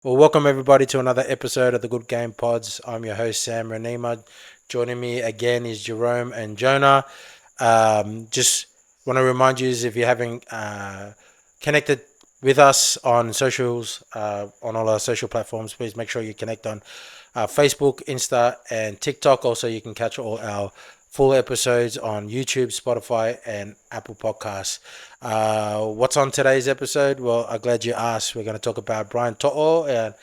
Well, welcome everybody to another episode of the Good Game Pods. I'm your host, Sam Rainima. Joining me again is Jerome and Jonah. Just want to remind you, if you haven't connected with us on socials, on all our social platforms, please make sure you connect on Facebook, Insta, and TikTok. Also, you can catch all our full episodes on YouTube, Spotify, and Apple Podcasts. What's on today's episode? Well, I'm glad you asked. We're going to talk about Brian To'o and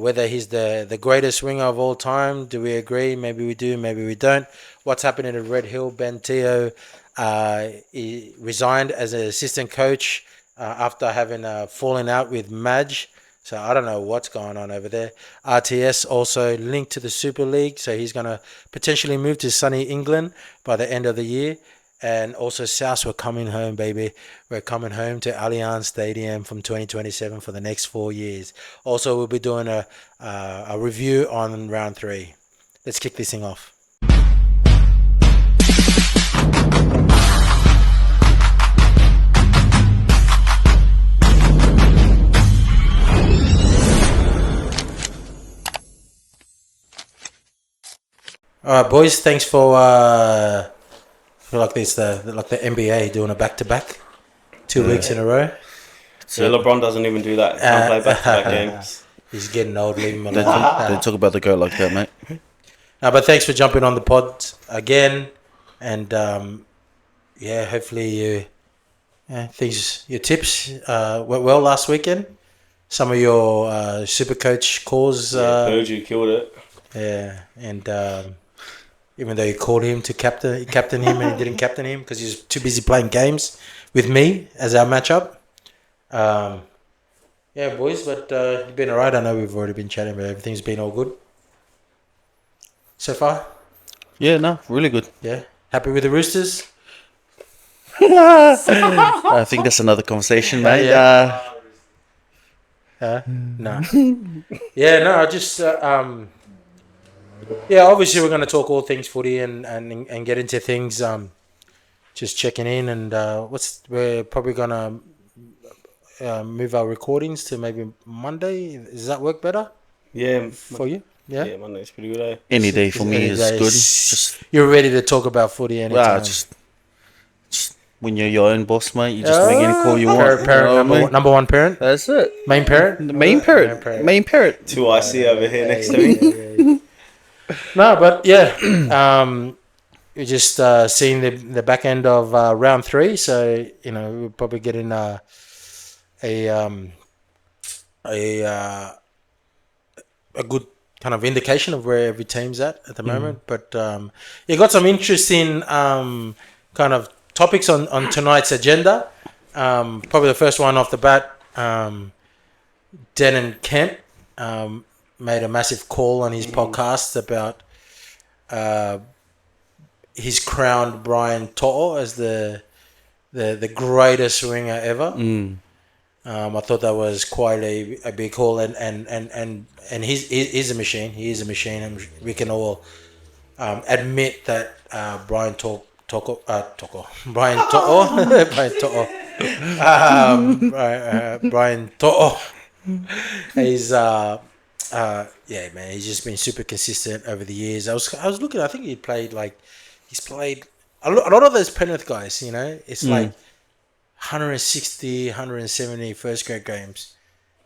whether he's the greatest winger of all time. Do we agree? Maybe we do, maybe we don't. What's happening at Red Hill? Ben Teo he resigned as an assistant coach after having fallen out with Madge. So I don't know what's going on over there. RTS also linked to the Super League, so he's going to potentially move to sunny England by the end of the year. And also South, we're coming home, baby. We're coming home to Allianz Stadium from 2027 for the next 4 years. Also, we'll be doing a review on round 3. Let's kick this thing off. All right, boys. Thanks for like this, the NBA doing a back-to-back, 2 weeks in a row. So LeBron doesn't even do that. Can't play back-to-back games. He's getting old. Leave him alone. Don't talk about the girl like that, mate. But thanks for jumping on the pod again, and hopefully your tips went well last weekend. Some of your super coach calls. Purdu killed it. Yeah, and even though you called him to captain him, and he didn't captain him because he was too busy playing games with me as our matchup. Yeah, boys, but you've been alright. I know we've already been chatting, but everything's been all good so far. Yeah, no, really good. Yeah, happy with the Roosters. I think that's another conversation, mate. No. Yeah, no. I just obviously we're going to talk all things footy and get into things. Just checking in, and we're probably going to move our recordings to maybe Monday. Does that work better? Yeah. For you? Yeah, Monday's pretty good. Any day for me is good. Just you're ready to talk about footy anytime. Just when you're your own boss, mate, you just make any call you want. Parent, number one parent. That's it. Main parent. The main parent. 2 IC over here next to me. No, but yeah, we're just seeing the back end of round 3. So we're probably getting a good kind of indication of where every team's at the moment. But you got some interesting kind of topics on tonight's agenda. Probably the first one off the bat, Denon Kemp made a massive call on his podcast about his crowned Brian To'o as the greatest winger ever. I thought that was quite a big call, and he's a machine. He is a machine, and we can all admit that Brian To'o, Brian To'o, he's man, he's just been super consistent over the years. I was looking. I think he's played a lot of those Penrith guys. It's like 160, 170 first grade games,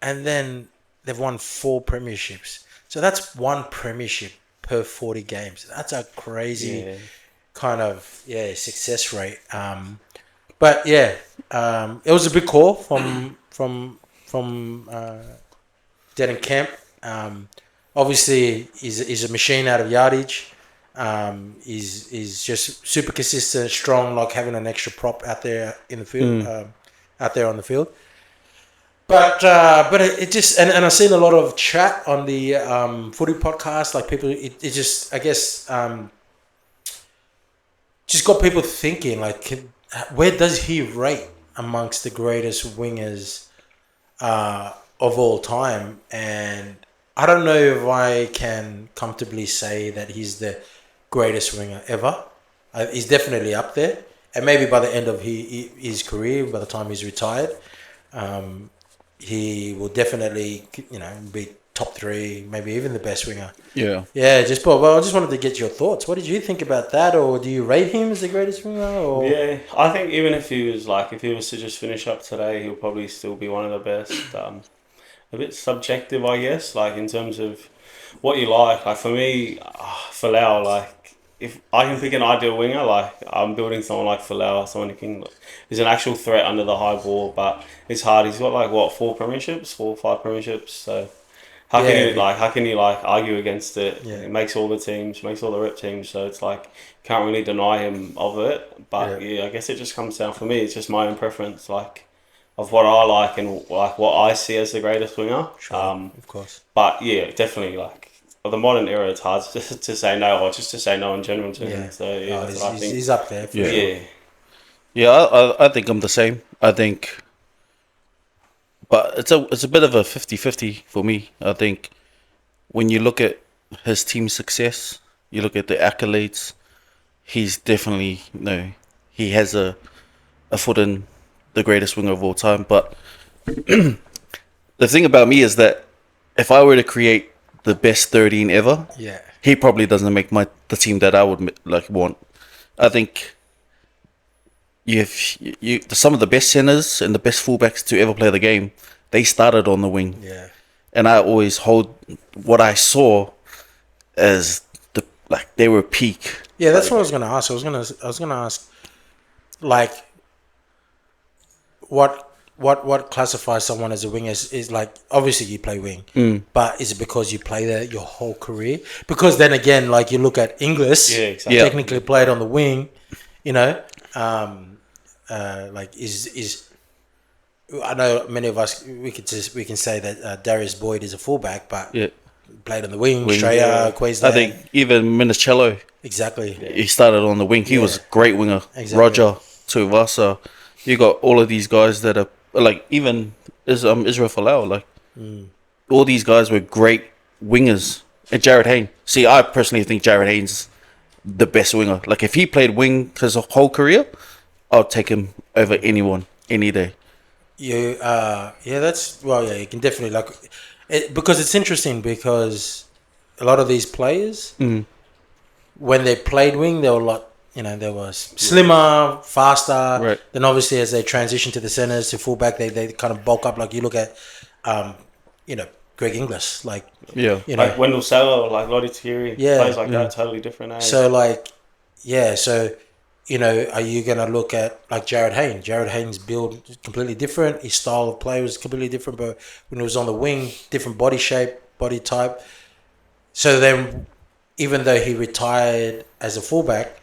and then they've won 4 premierships. So that's 1 premiership per 40 games. That's a crazy kind of success rate. But it was a big call from Denon Kemp. Obviously, he's a machine out of yardage. He's just super consistent, strong, like having an extra prop out there in the field, out there on the field. But it just and I've seen a lot of chat on the footy podcast, like people. It just, I guess, just got people thinking, like, where does he rate amongst the greatest wingers of all time? And I don't know if I can comfortably say that he's the greatest winger ever. He's definitely up there, and maybe by the end of his career, by the time he's retired, he will definitely, be top 3, maybe even the best winger. Yeah. Yeah, I just wanted to get your thoughts. What did you think about that, or do you rate him as the greatest winger? Or? Yeah, I think even if he was to just finish up today, he'll probably still be one of the best. A bit subjective, I guess, like in terms of what you like. Like for me, Falau, like if I can pick an ideal winger, like I'm building someone like Falau, someone who can is an actual threat under the high ball, but it's hard. He's got like what 4 or 5 premierships, so. How can you argue against it? Yeah. It makes all the teams, makes all the rep teams, so it's like can't really deny him of it. But I guess it just comes down for me. It's just my own preference, like of what I like and like what I see as the greatest winger. Sure, of course. But yeah, definitely like of the modern era, it's hard to say no or just to say no in general to him. So that's what I think. He's up there. For Yeah. sure. Yeah, I think I'm the same. I think, but it's a bit of a 50-50 for me. I think when you look at his team success, you look at the accolades, he's definitely he has a foot in the greatest winger of all time. But the thing about me is that if I were to create the best 13 ever, Yeah. he probably doesn't make the team that I would want. I think some of the best centers and the best fullbacks to ever play the game, they started on the wing. Yeah. And I always hold what I saw as they were peak. Yeah, that's what I was going to ask. I was going to ask, like, what classifies someone as a winger is like, obviously you play wing, but is it because you play there your whole career? Because then again, like you look at Inglis, technically played on the wing, like is I know many of us we can say that Darius Boyd is a fullback, but played on the wing. Australia, Queensland. I think even Minicello. Exactly. He started on the wing. He was a great winger. Exactly. Roger, Tuivasa. You got all of these guys that are like even Israel Folau. Like all these guys were great wingers. And Jared Hayne. See, I personally think Jared Hayne's the best winger. Like if he played wing his whole career, I'll take him over anyone any day. You you can definitely like it, because it's interesting because a lot of these players when they played wing they were like they were slimmer, faster. Right. Then obviously as they transition to the centers to fullback they kind of bulk up. Like you look at Greg Inglis, like like Wendell Sailor, like Lottie Thierry, players like that, totally different. So like are you going to look at like Jared Hayne? Jared Hayne's build is completely different. His style of play was completely different. But when he was on the wing, different body shape, body type. So then, even though he retired as a fullback,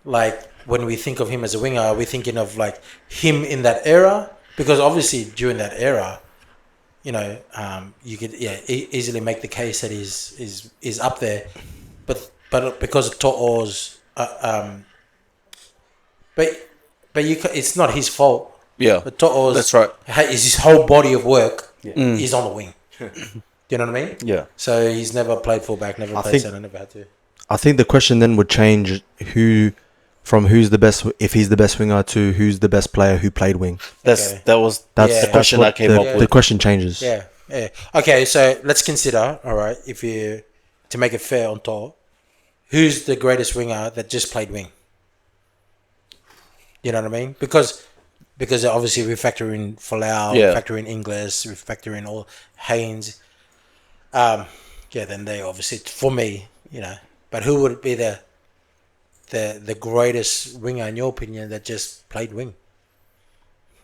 like when we think of him as a winger, are we thinking of like him in that era? Because obviously during that era, you could easily make the case that he's up there. But because of To'o's But it's not his fault. Yeah, but To'o's that's right. Is his whole body of work is on the wing. Do you know what I mean? Yeah. So he's never played fullback, never played center, never had to. I think the question then would change who's the best, if he's the best winger, to who's the best player who played wing. That's the question I came up with. The question changes. Yeah. Okay, so let's consider. All right, to make it fair on top, who's the greatest winger that just played wing? You know what I mean? Because obviously we factor in Folau, we factor in Inglis, we factor in all Haynes. Then they obviously for me, But who would be the greatest winger in your opinion that just played wing?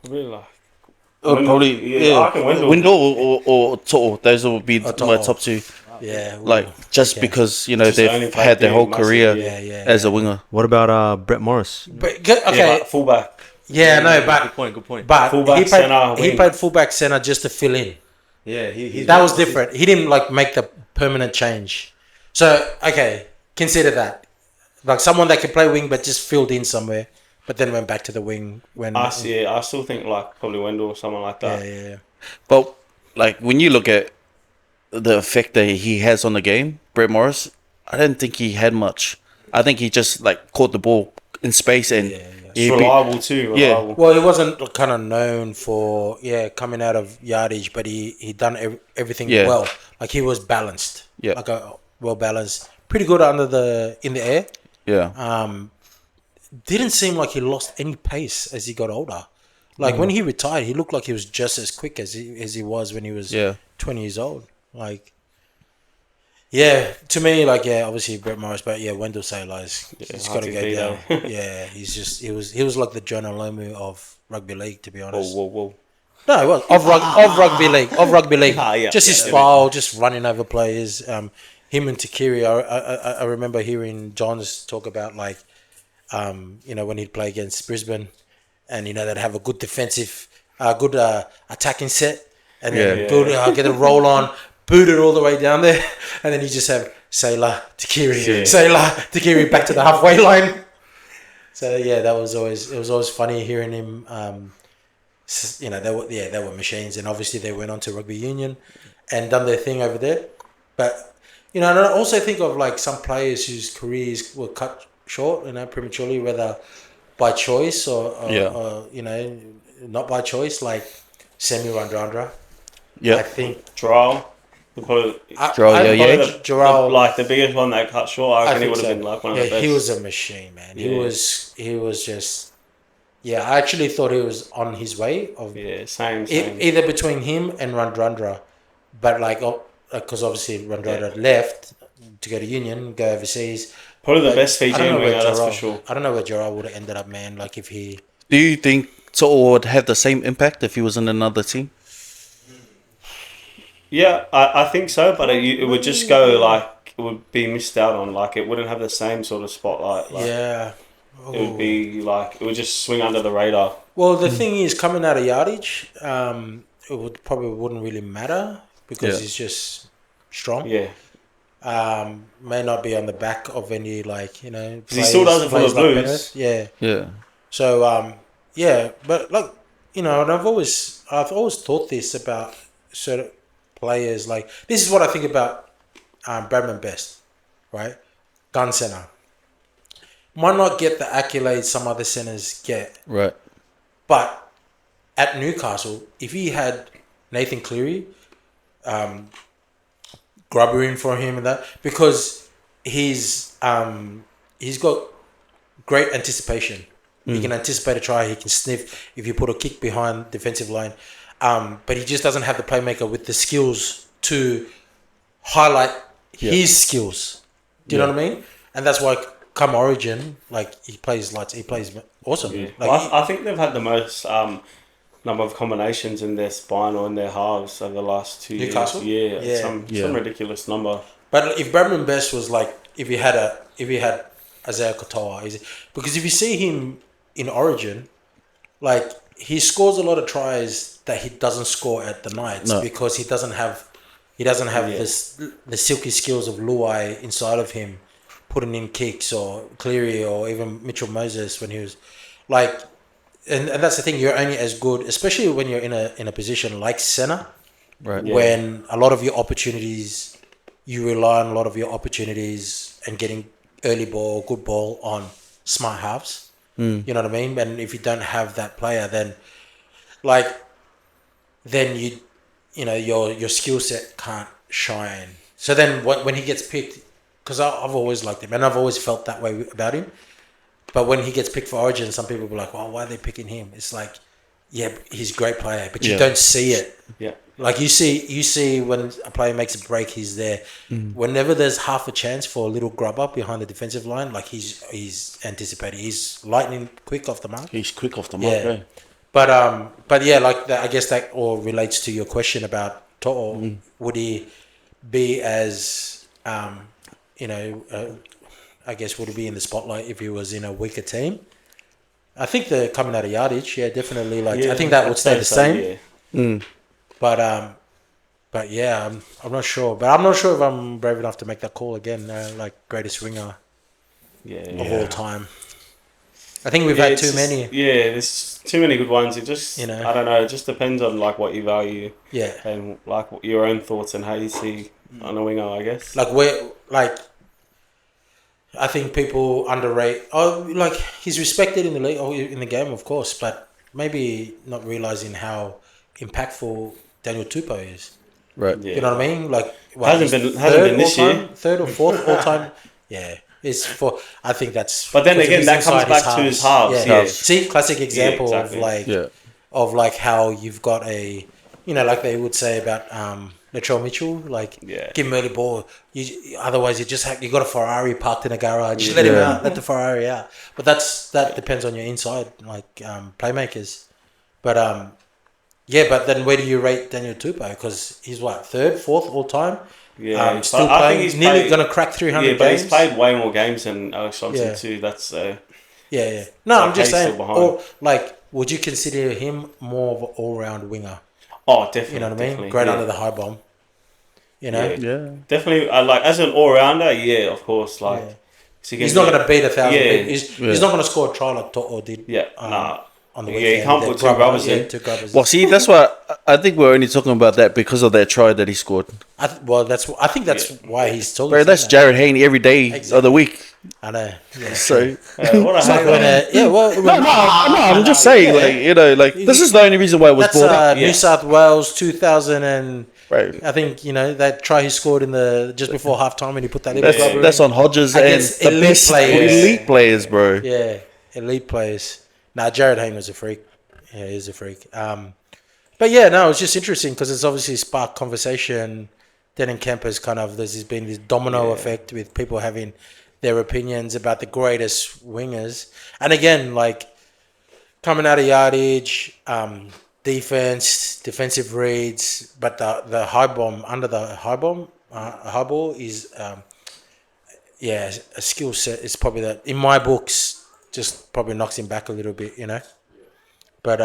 Really like. Probably I can Wendell or To'o. Those would be my top two. Yeah, because they've had their whole career as a winger. What about Brett Morris? But fullback. Yeah, no, but good point. But fullback, he played fullback center just to fill in. Yeah, that was different. He didn't make the permanent change. So consider that like someone that could play wing but just filled in somewhere, but then went back to the wing when. I still think like probably Wendell or someone like that. Yeah. But like when you look at the effect that he has on the game, Brett Morris, I didn't think he had much. I think he just caught the ball in space and It's reliable too. Yeah. Reliable. Well, he wasn't kind of known for coming out of yardage, but he done everything well. Like he was balanced. Yeah. Like a well balanced, pretty good in the air. Yeah. Didn't seem like he lost any pace as he got older. Like when he retired, he looked like he was just as quick as he was when he was 20 years old. Like, to me, like obviously Brett Morris, but Wendell Sailor he's got to go down. He was like the Jonah Lomu of rugby league, to be honest. Whoa. No, it was of rugby league. Just his style, just running over players. Him and Takiri, I remember hearing Johns talk about like, when he'd play against Brisbane, and they'd have a good defensive, good attacking set, and then good get a roll on, boot it all the way down there, and then you just have Sailor Takiri back to the halfway line. So that was always funny hearing him. They were machines, and obviously they went on to rugby union and done their thing over there. But and I also think of like some players whose careers were cut short, prematurely, whether by choice or not by choice, like Semi Randrandra. Yeah, I think Joral. Joral, like the biggest one that cut short. I reckon he would have been like one of the best. He was a machine, man. He was just. Yeah, I actually thought he was on his way. Same. Either between him and Randrandra, but because obviously Randrandra left to go to Union, go overseas. Probably the best Fijian winger, that's for sure. I don't know where Gerard would have ended up, man. Like if he. Do you think To'o would have the same impact if he was in another team? Yeah, I think so, but it would just go like it would be missed out on. Like it wouldn't have the same sort of spotlight. Like, it would be like it would just swing under the radar. Well, the thing is, coming out of yardage, it wouldn't really matter because he's just strong. Yeah. May not be on the back of any plays, he still does it for the Blues. Yeah. So but and I've always thought this about certain players. Like this is what I think about Bradman Best, right? Gun center might not get the accolades some other centers get, right? But at Newcastle, if he had Nathan Cleary, Grubber in for him and that, because he's got great anticipation. He can anticipate a try. He can sniff if you put a kick behind defensive line. But he just doesn't have the playmaker with the skills to highlight his skills. Do you know what I mean? And that's why come Origin, he plays awesome. Yeah. I think they've had the most number of combinations in their spine or in their halves over the last 2 years. Newcastle? Yeah. Some ridiculous number. But if Bradman Best was if he had Isaiah Katoa, because if you see him in Origin, he scores a lot of tries that he doesn't score at the Knights because he doesn't have the silky skills of Luai inside of him, putting in kicks, or Cleary, or even Mitchell Moses when he was and that's the thing, you're only as good, especially when you're in a position like centre, right? When a lot of your opportunities, you rely on a lot of your opportunities and getting early ball, good ball on smart halves. You know what I mean? And if you don't have that player, then your skill set can't shine. So then when he gets picked, because I've always liked him and I've always felt that way about him. But when he gets picked for Origin, some people will be like, well, why are they picking him? It's he's a great player, but you don't see it. Yeah. You see when a player makes a break, he's there. Whenever there's half a chance for a little grub up behind the defensive line, he's anticipating. He's lightning quick off the mark. He's quick off the mark. Yeah. But I guess that all relates to your question about To'o. Would he be as I guess would he be in the spotlight if he was in a weaker team? I think the coming out of yardage, definitely. I think that would stay the same. But I'm not sure. But I'm not sure if I'm brave enough to make that call again. Greatest winger of all time. I think we've had too many. Yeah, there's too many good ones. It just I don't know. It just depends on what you value. Yeah. And your own thoughts and how you see on a winger, I guess. I think people underrate. Oh, like he's respected in the league, or in the game, of course, but maybe not realizing how impactful Daniel Tupou is. Right. Yeah. You know what I mean? Like, what, Hasn't he's been this all-time? year. Third or fourth all time. Yeah, it's for. I think that's. But then because again, he's that comes inside back to his halves. Yeah. Yeah. See, classic example exactly. of like Yeah. of like how you've got a, like they would say about Latrell Mitchell, like Yeah. give him early ball. Otherwise you just you got a Ferrari parked in a garage. Just let him Yeah. out, let the Ferrari out. But that depends on your inside like playmakers. But but then where do you rate Daniel Tupou? Because he's what, third, fourth all time. Yeah, Still but I playing. think he's Nearly played- going to crack 300 Yeah, but games. he's played way more games than Alex Johnson Yeah. too. That's Yeah. No, So I'm just he's still saying. behind. Or like, would you consider him more of an all-round winger? oh definitely. You know what I mean? definitely, Great yeah. under the high bomb. You know. Yeah. Yeah. Definitely, like as an all rounder, yeah, of course. Like Yeah. so He's not going to beat 1,000. Yeah. He's not going to score a try like Toto did. Yeah, nah. On the Yeah, weekend. he can't That put two grubbers in. Two grubbers. Well, see, that's why I think we're only talking about that because of that try that he scored. I think that's why he's talking. Bro, that's Jared Haney every day of the week. I know. Yeah. So What a It's like hater. when, no, I'm just saying, like this is the only reason why it was that's brought up. New South Wales 2000 and Right. I think that try he scored in the just before halftime and he put that in. That's on Hodges and Against the elite best players. elite players, bro. Yeah, elite players. Nah, Jared Hayne was a freak. Yeah, he's a freak. But yeah, no, it's just interesting because it's obviously sparked conversation. Then in campus, there's been this domino effect with people having their opinions about the greatest wingers. And again, like coming out of yardage, defensive reads, but the high bomb under the high ball is a skill set. It's probably that in my books just probably knocks him back a little bit, But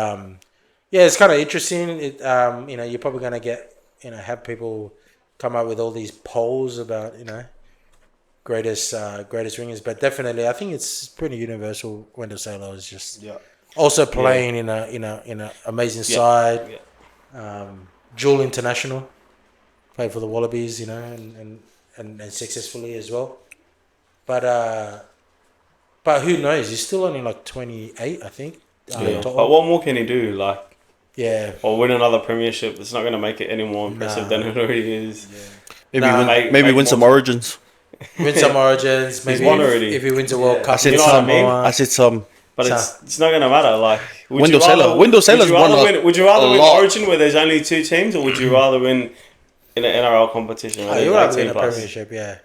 it's kind of interesting. It you're probably gonna get have people come up with all these polls about greatest wingers, but definitely I think it's pretty universal. Wendell Sailor is just also playing in a amazing side. Dual international, played for the Wallabies, and successfully as well. But who knows? He's still only like 28, I think. But what more can he do? Like, or win another premiership? It's not going to make it any more impressive than it already is. Yeah. Maybe win some Origins. Win some Origins. Maybe won already. if he wins a World Cup. I said You know what I some. mean? I said some. But it's not going to matter. Like, Wendell Sailor's won Would you rather a win lot. Origin where there's only two teams, or would you rather win in an NRL competition? Where You'll there's have win 18 a plus? premiership, yeah.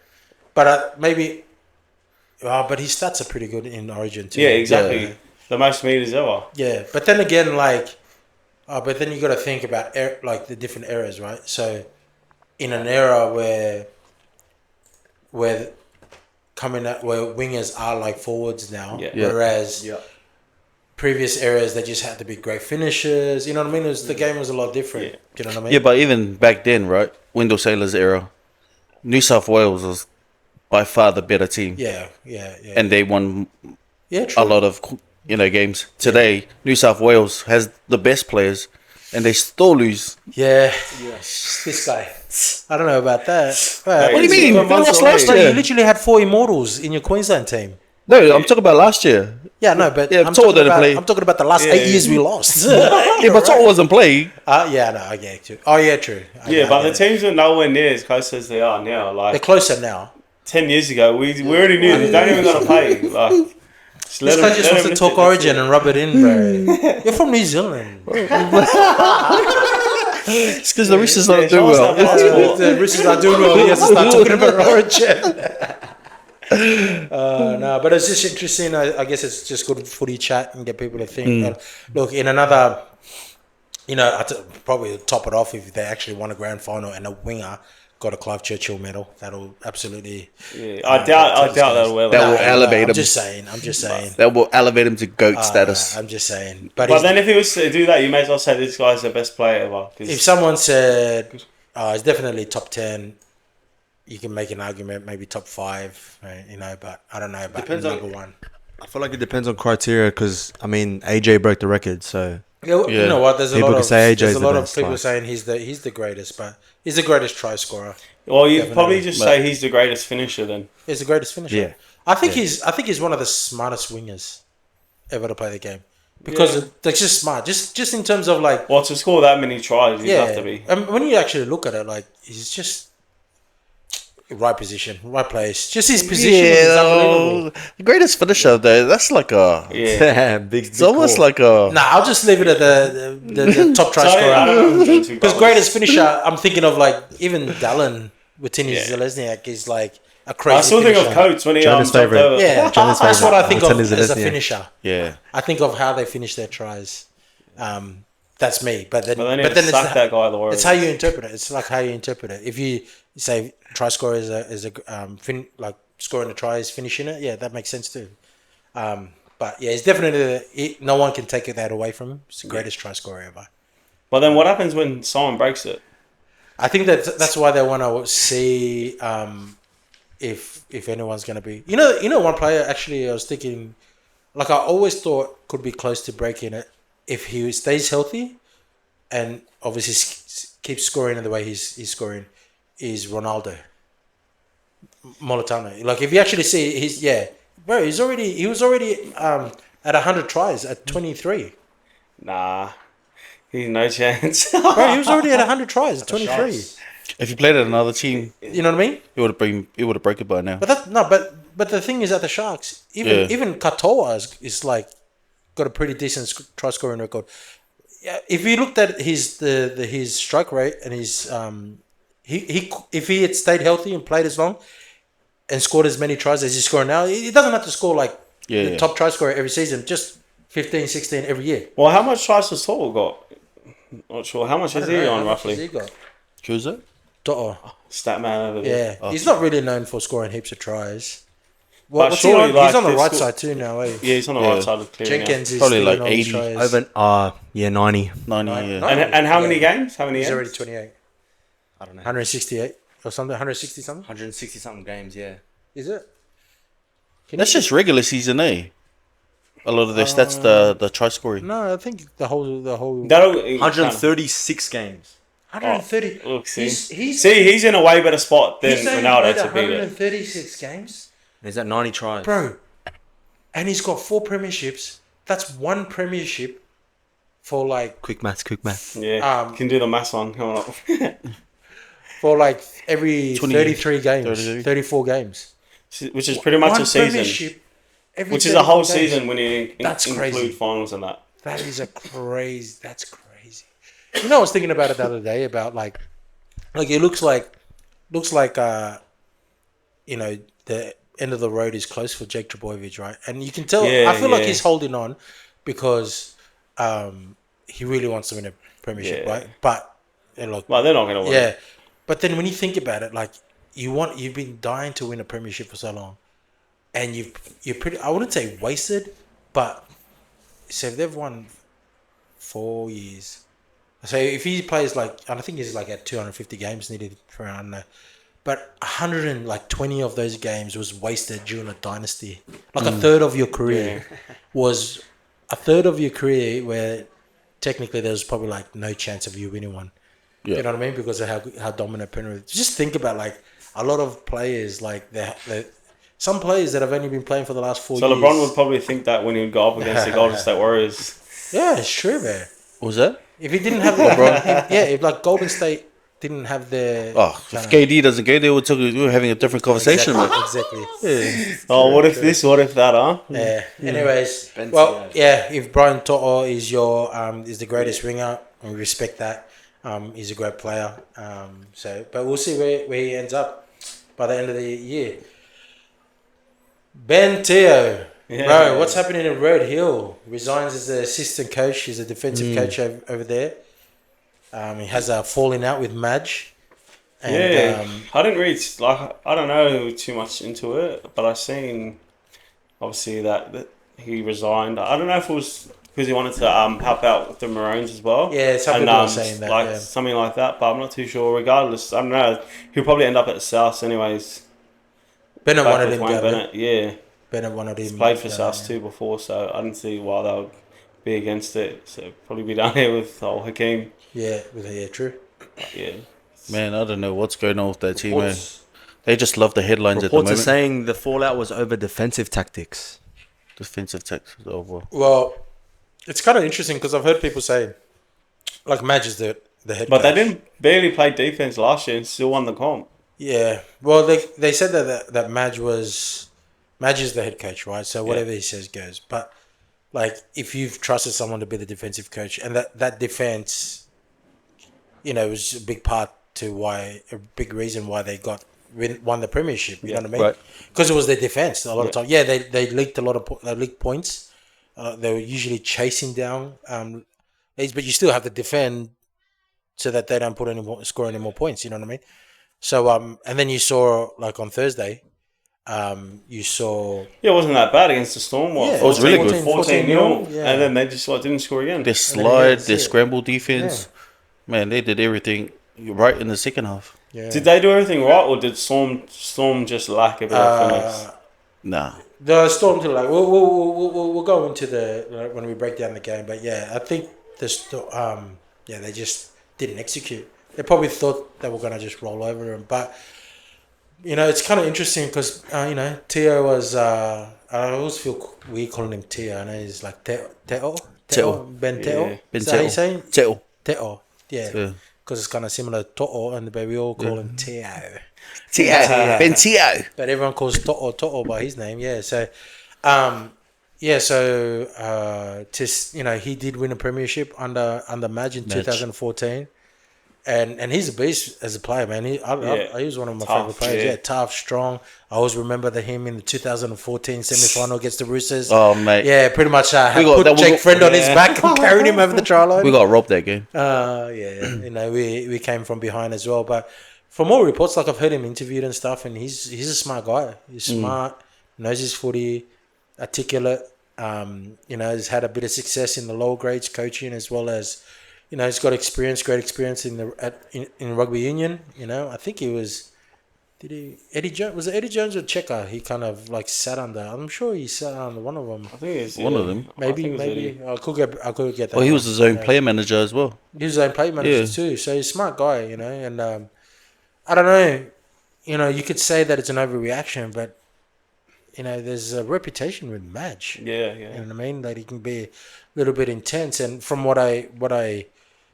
But maybe. But his stats are pretty good in Origin too. Yeah, exactly. The most meters ever. Yeah, but then again, but then you got to think about the different eras, right? So, in an era where wingers are like forwards now, whereas previous eras they just had to be great finishers. You know what I mean? The game was a lot different. Yeah. You know what I mean? Yeah, but even back then, right? Wendell Sailor's era, New South Wales was by far the better team. Yeah. And they won true. a lot of games. Today, New South Wales has the best players, and they still lose. Yeah. This guy. I don't know about that. What do you mean? They lost last But year. you literally had 4 immortals in your Queensland team. No, I'm talking about last year. Yeah, no, but Yeah, I'm Toa talking didn't about, play. I'm talking about the last 8 years we lost. Yeah, but Toa wasn't playing. I get it too. Oh, yeah, true. Yeah, but the teams are nowhere near as close as they are now. They're Like closer now. 10 years ago, we already knew they don't even gonna play. Like, just This guy just wants to talk Origin and rub it in, bro. You're from New Zealand. It's because the Roosters don't do show us that well. passport. The Roosters are doing well. He has to start talking about Origin. No, but it's just interesting. I guess it's just good footy chat and get people to think. Look, in another, probably top it off if they actually won a grand final and a winger got a Clive Churchill medal. That'll absolutely. Yeah, I doubt that'll wear That will elevate I'm him. just saying. That will elevate him to GOAT status. I'm just saying. But he's- then if he was to do that, you may as well say this guy's the best player ever. 'cause- if someone said, it's definitely top 10, you can make an argument, maybe top 5, right? But I don't know about Depends number on- 1. I feel like it depends on criteria because AJ broke the record, so You know what? There's a People lot can of say AJ there's is a the lot of best, people like- saying he's the greatest, but he's the greatest try scorer. Well, you'd Definitely. probably just say he's the greatest finisher then. He's the greatest finisher. Yeah. I think he's one of the smartest wingers ever to play the game because they're just smart. Just in terms of like, Well, to score that many tries, you have to be. And when you actually look at it, like he's just right position, right place. Just his position is unbelievable. The greatest finisher though. That's like a. Yeah. big. It's almost like a. Nah, I'll just leave it at the top try Sorry, I scorer. don't know. Because greatest finisher, I'm thinking of like even Dallin with Tini Zelezniak is like a crazy. I still think finisher. of Coates when he Jonah's jumped favourite. over. Yeah, Jonah's that's what I think of Tini as a Zelezniak. finisher. Yeah. I think of how they finish their tries. That's me. But then it's sack that guy. The Warriors. it's how you interpret it. It's like how you interpret it. If you say try scorer is a like scoring a try is finishing it, yeah, that makes sense too. But yeah, it's definitely no one can take that away from him. It's the greatest try scorer ever. But then what happens when someone breaks it? I think that's why they want to see if anyone's going to be. You know, one player actually I was thinking, like I always thought could be close to breaking it if he stays healthy, and obviously keeps scoring in the way he's scoring, is Ronaldo. Molitano. Like if you actually see bro, he was already at 100 tries at 23. Nah, he's no chance. Bro, he was already at 100 tries at 23. If you played at another team, You know what I mean? he would have broke it by now. But the thing is at the Sharks, even Katoa is like got a pretty decent try scoring record. Yeah, if you looked at his strike rate and his if he had stayed healthy and played as long and scored as many tries as he's scoring now, he doesn't have to score like the top try scorer every season, just 15, 16 every year. Well, how much tries has To'o got? Not sure. How much is he on roughly? He got Who's it? To'o. Stat man over there. Yeah, he's not really known for scoring heaps of tries. But What's surely, he on? He's like, on the they've right scored- side too now, eh? Yeah, he's on the right side of clearing. Jenkins is Probably stealing like all his 80. tries. Over 90. 90, Nine. yeah. And how many games? How many He's games? already 28. I don't know. 168 or something. 160 something. 160 something games. Yeah. Is it? That's just regular season, eh? A lot of their stats, the try scoring. No, I think the whole That'll 136 games. 130. Look, see, He's he's in a way better spot than only Ronaldo played to beat it. 136 games, And he's at 90 tries. bro, and he's got 4 premierships. That's 1 premiership for like Quick maths. Yeah, you can do the maths on. Come on. every 20 33 games, 33. 34 games. Which is pretty much 1 a season. premiership every Which is a whole 34 games. season when you That's include crazy. finals and that. That is crazy. That's crazy. You know, I was thinking about it the other day about like it looks like you know, the end of the road is close for Jake Trbojevic, right? And you can tell. Yeah, I feel like yeah. he's holding on because he really wants to win a premiership, Yeah. right? But and look, Well, they're not going to win. yeah. But then when you think about it, like you've been dying to win a premiership for so long, and you're pretty. I wouldn't say wasted, but so if they've won 4 years. So if he plays like, and I think he's like at 250 games needed for around there, but 120 of those games was wasted during a dynasty. Like a third of your career was a third of your career where technically there was probably like no chance of you winning one. Yeah. You know what I mean? Because of how dominant Penrith. Just think about like a lot of players, like some players that have only been playing for the last 4 So years. LeBron would probably think that when he would go up against the Golden State Warriors. Yeah, it's true, man. What was that? If he didn't have if like Golden State didn't have their If KD doesn't go, we were having a different conversation, man. exactly. Oh, what if this? What if that? Huh? Yeah. Anyways, Ben well, Simmons. yeah. If Brian To'o is your is the greatest winger, and we respect that. He's a great player. But we'll see where he ends up by the end of the year. Ben Teo. Yeah. Bro, what's happening in Red Hill? Resigns as the assistant coach. He's a defensive coach over there. He has a falling out with Madge. And, Yeah, I didn't read, I don't know too much into it, but I seen obviously that he resigned. I don't know if it was because he wanted to help out with the Maroons as well. Yeah, some people are saying that, like yeah. something like that, but I'm not too sure. Regardless, I don't know. He'll probably end up at South anyways. Bennett Back wanted with him Wayne to go. Bennett, yeah. Bennett wanted him. He's played for to go, South yeah. too before, so I didn't see why they would be against it. So probably be down here with old Hakeem. Yeah, true. But yeah. Man, I don't know what's going on with that team, man. They just love the headlines Reports at are the moment. saying the fallout was over defensive tactics. Defensive tactics over. Well, it's kind of interesting because I've heard people say, like, Madge is the head But coach. they didn't barely play defense last year and still won the comp. Yeah. Well, they said that Madge is the head coach, right? So whatever he says goes. But like, if you've trusted someone to be the defensive coach, and that defense, was a big reason why they won the premiership. You know what I mean? Right. Because it was their defense a lot of time. Yeah, they leaked a lot of they leaked points. They were usually chasing down leads, but you still have to defend so that they don't score any more points. You know what I mean? So and then you saw, like, on Thursday, you saw Yeah, it wasn't that bad against the Storm. What? Yeah, it was really good. 14-0. Yeah. And then they just didn't score again. Their slide, that's their it. scramble defense. Man, they did everything right in the second half. yeah. Did they do everything right, or did Storm just lack a bit of finesse? Nah. The Storm to, like, we'll go into when we break down the game, but yeah, I think they just didn't execute. They probably thought they were gonna just roll over them, but it's kind of interesting because Teo was I always feel weird calling him Teo. I know he's like Teo Ben Teo. Yeah. Ben Is that how you Teo. say? Teo. Teo. Yeah. Yeah. Because it's kind of similar to To'o, and we all call him Teo. Teo. Ben Teo. But everyone calls To'o by his name, yeah. So, he did win a premiership under Madge in 2014, and he's a beast as a player, man. He was one of my favorite players. Yeah, tough, strong. I always remember him in the 2014 semi-final against the Roosters. Oh, mate. Yeah, pretty much. Had got- put that was- Jake Friend on his back and carried him over the try line. We got robbed that game. We came from behind as well. But from all reports, like, I've heard him interviewed and stuff, and he's a smart guy. He's smart, knows his footy, articulate. Has had a bit of success in the lower grades coaching, as well as, he's got great experience in rugby union. I think he was. Eddie Jones, was it Eddie Jones or Checker? He kind of like sat under. I'm sure he sat under one of them. I think it's One of them. Maybe. I could get that. Well, he was wrong. his own player manager as well. He was his own play manager too, so he's a smart guy, and I don't know, you could say that it's an overreaction, but there's a reputation with Madge. Yeah. You know what I mean? That he can be a little bit intense, and from what I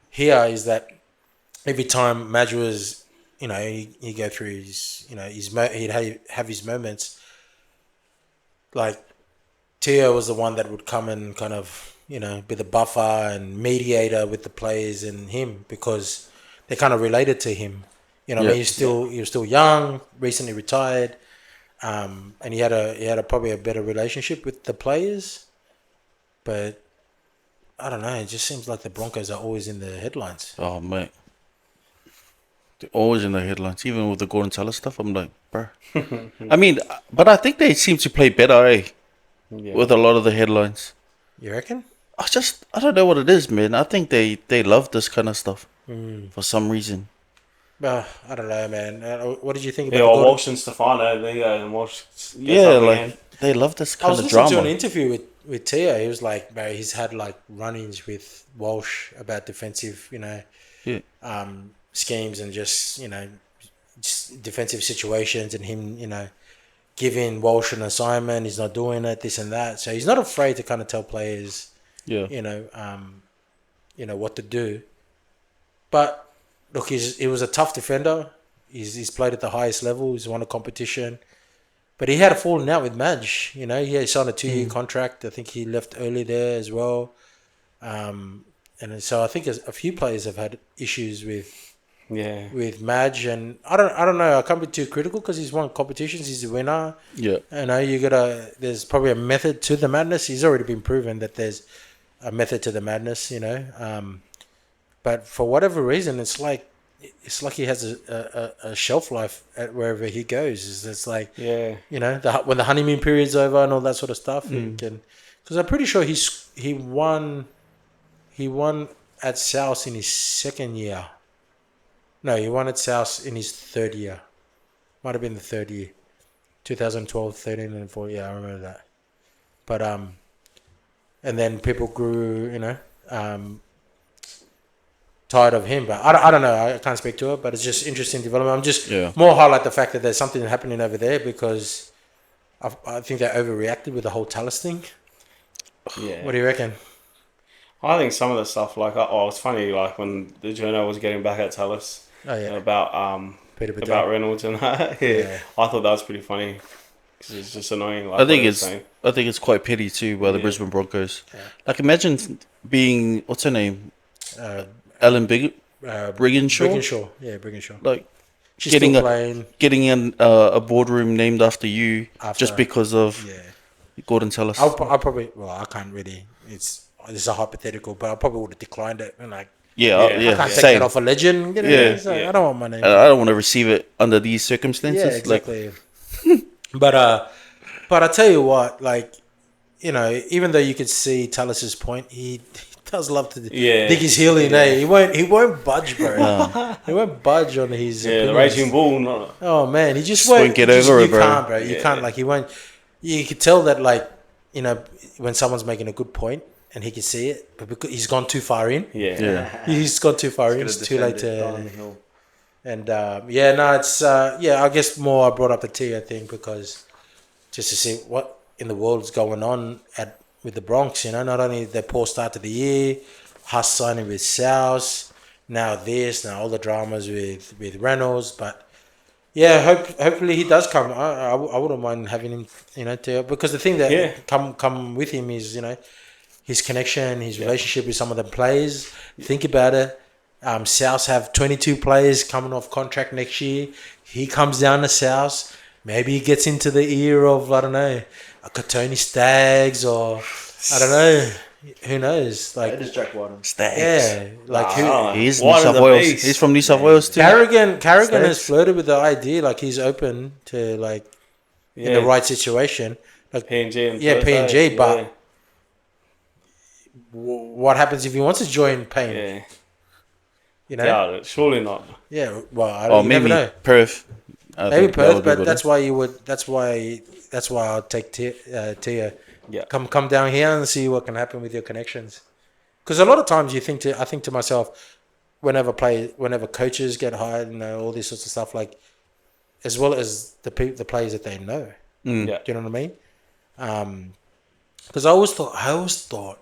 hear is that every time Madge was, he'd go through his, he'd have his moments. Like, Teo was the one that would come and kind of, be the buffer and mediator with the players and him, because they kind of related to him. I mean, he was still young, recently retired, and he had probably a better relationship with the players. But I don't know. It just seems like the Broncos are always in the headlines. Oh, mate. They're always in the headlines. Even with the Gordon Taylor stuff, I'm like, bro. I mean, but I think they seem to play better, with a lot of the headlines. You reckon? I don't know what it is, man. I think they love this kind of stuff for some reason. I don't know, man. What did you think about Yeah, the Gordon? Walsh and Stefano, there you go. And Walsh They love this I kind was of listening drama. to an interview with Teo. He was like, bro, he's had like run-ins with Walsh about defensive, schemes and just defensive situations, and him, giving Walsh an assignment. He's not doing it, this and that. So he's not afraid to kind of tell players, what to do. But look, he was a tough defender. He's played at the highest level. He's won a competition. But he had a falling out with Madge. He signed a 2-year contract. I think he left early there as well. And so I think a few players have had issues with Madge. And I don't know. I can't be too critical because he's won competitions. He's a winner. Yeah. There's probably a method to the madness. He's already been proven that there's a method to the madness, But for whatever reason, it's like he has a shelf life at wherever he goes. It's like, when the honeymoon period's over and all that sort of stuff, because I'm pretty sure he won at South in his second year. No, he won at South in his third year. Might have been the third year, 2012, 13, and 14. Yeah, I remember that. But and then people grew, tired of him. But I don't know. I can't speak to it, but it's just interesting development. I'm just Yeah. more highlight the fact that there's something happening over there because I think they overreacted with the whole Tallis thing. Yeah. What do you reckon? I think some of the stuff, like, it's funny, like, when the journal was getting back at Tallis Oh yeah, about Peter Patel. about Reynolds and that. Yeah. I thought that was pretty funny because it's just annoying. Like, I think what he was saying. it's quite petty too by the Yeah. Brisbane Broncos. Yeah. Like imagine being what's her name, Uh, Ellen uh, Brigginshaw, Brigginshaw. Yeah, Brigginshaw. like She's getting still a- playing. getting in a boardroom named after you After- just because of Yeah. Gordon Tallis. I'll probably. Well, I can't really. It's a hypothetical, but I probably would have declined it. And like, yeah, Yeah. I can't take same. that off a legend. You know? Yeah. It's like, Yeah. I don't want my name. I don't want to receive it under these circumstances. Yeah, exactly. but I tell you what, like, you know, even though you could see Tallis's point, he does love to Yeah. dig his heel in. Yeah. He won't budge, bro. He won't budge on his. Yeah, the opinions. Raging Bull. Not, Oh man, he just Just won't won't get you just- over you it, bro. can't, bro. You Yeah. can't. Like he won't. You could tell that, like, you know, when someone's making a good point and he can see it, but because he's gone too far in. yeah. Yeah. He's gone too far in. It's too late to. And yeah, no, it's yeah. I guess more I brought up the T, I think, because just to see what in the world's going on with the Bronx. You know, not only their poor start to the year, Huss signing with South, now all the dramas with Reynolds, but yeah, hopefully he does come. I wouldn't mind having him, you know, because the thing that Yeah. come with him is, you know, his connection, his relationship with some of the players. Think about it. South have 22 players coming off contract next year. He comes down to South. Maybe he gets into the ear of, I don't know, a Katoni Stags or I don't know. Who knows? Like, Jack Whiten. Stags. yeah, like who? Ah, He's White New of South the Wales. beast. He's from New South Wales too. Carrigan has Stags. flirted with the idea. Like he's open to like in the right situation. Like PNG and Yeah, Perth, PNG, eh? but what happens if he wants to join Payne? yeah. You know? Yeah, surely not. Yeah. Well, I Oh, don't. You never maybe know. Perth. I Maybe think that Perth, would be but good, that's why you would. That's why I'll take Tia. Yeah. Come down here and see what can happen with your connections. Because a lot of times I think to myself, whenever coaches get hired, you know, all these sorts of stuff, like as well as the players that they know. Mm. Yeah. Do you know what I mean? Because I always thought,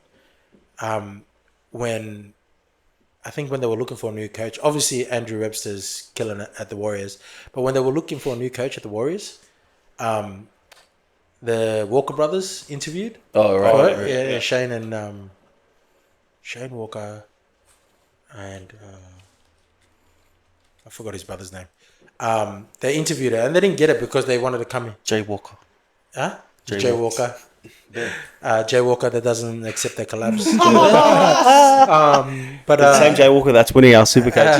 when they were looking for a new coach, obviously Andrew Webster's killing it at the Warriors, but when they were looking for a new coach at the Warriors, the Walker brothers interviewed. Oh, right. for right, it. right. Yeah, Shane and Shane Walker and I forgot his brother's name. They interviewed her and they didn't get it because they wanted to come in. Jay Walker. Huh? Jay Jay Walker. Jay Walker that doesn't accept their collapse. But Same Jay Walker that's winning our Supercoach.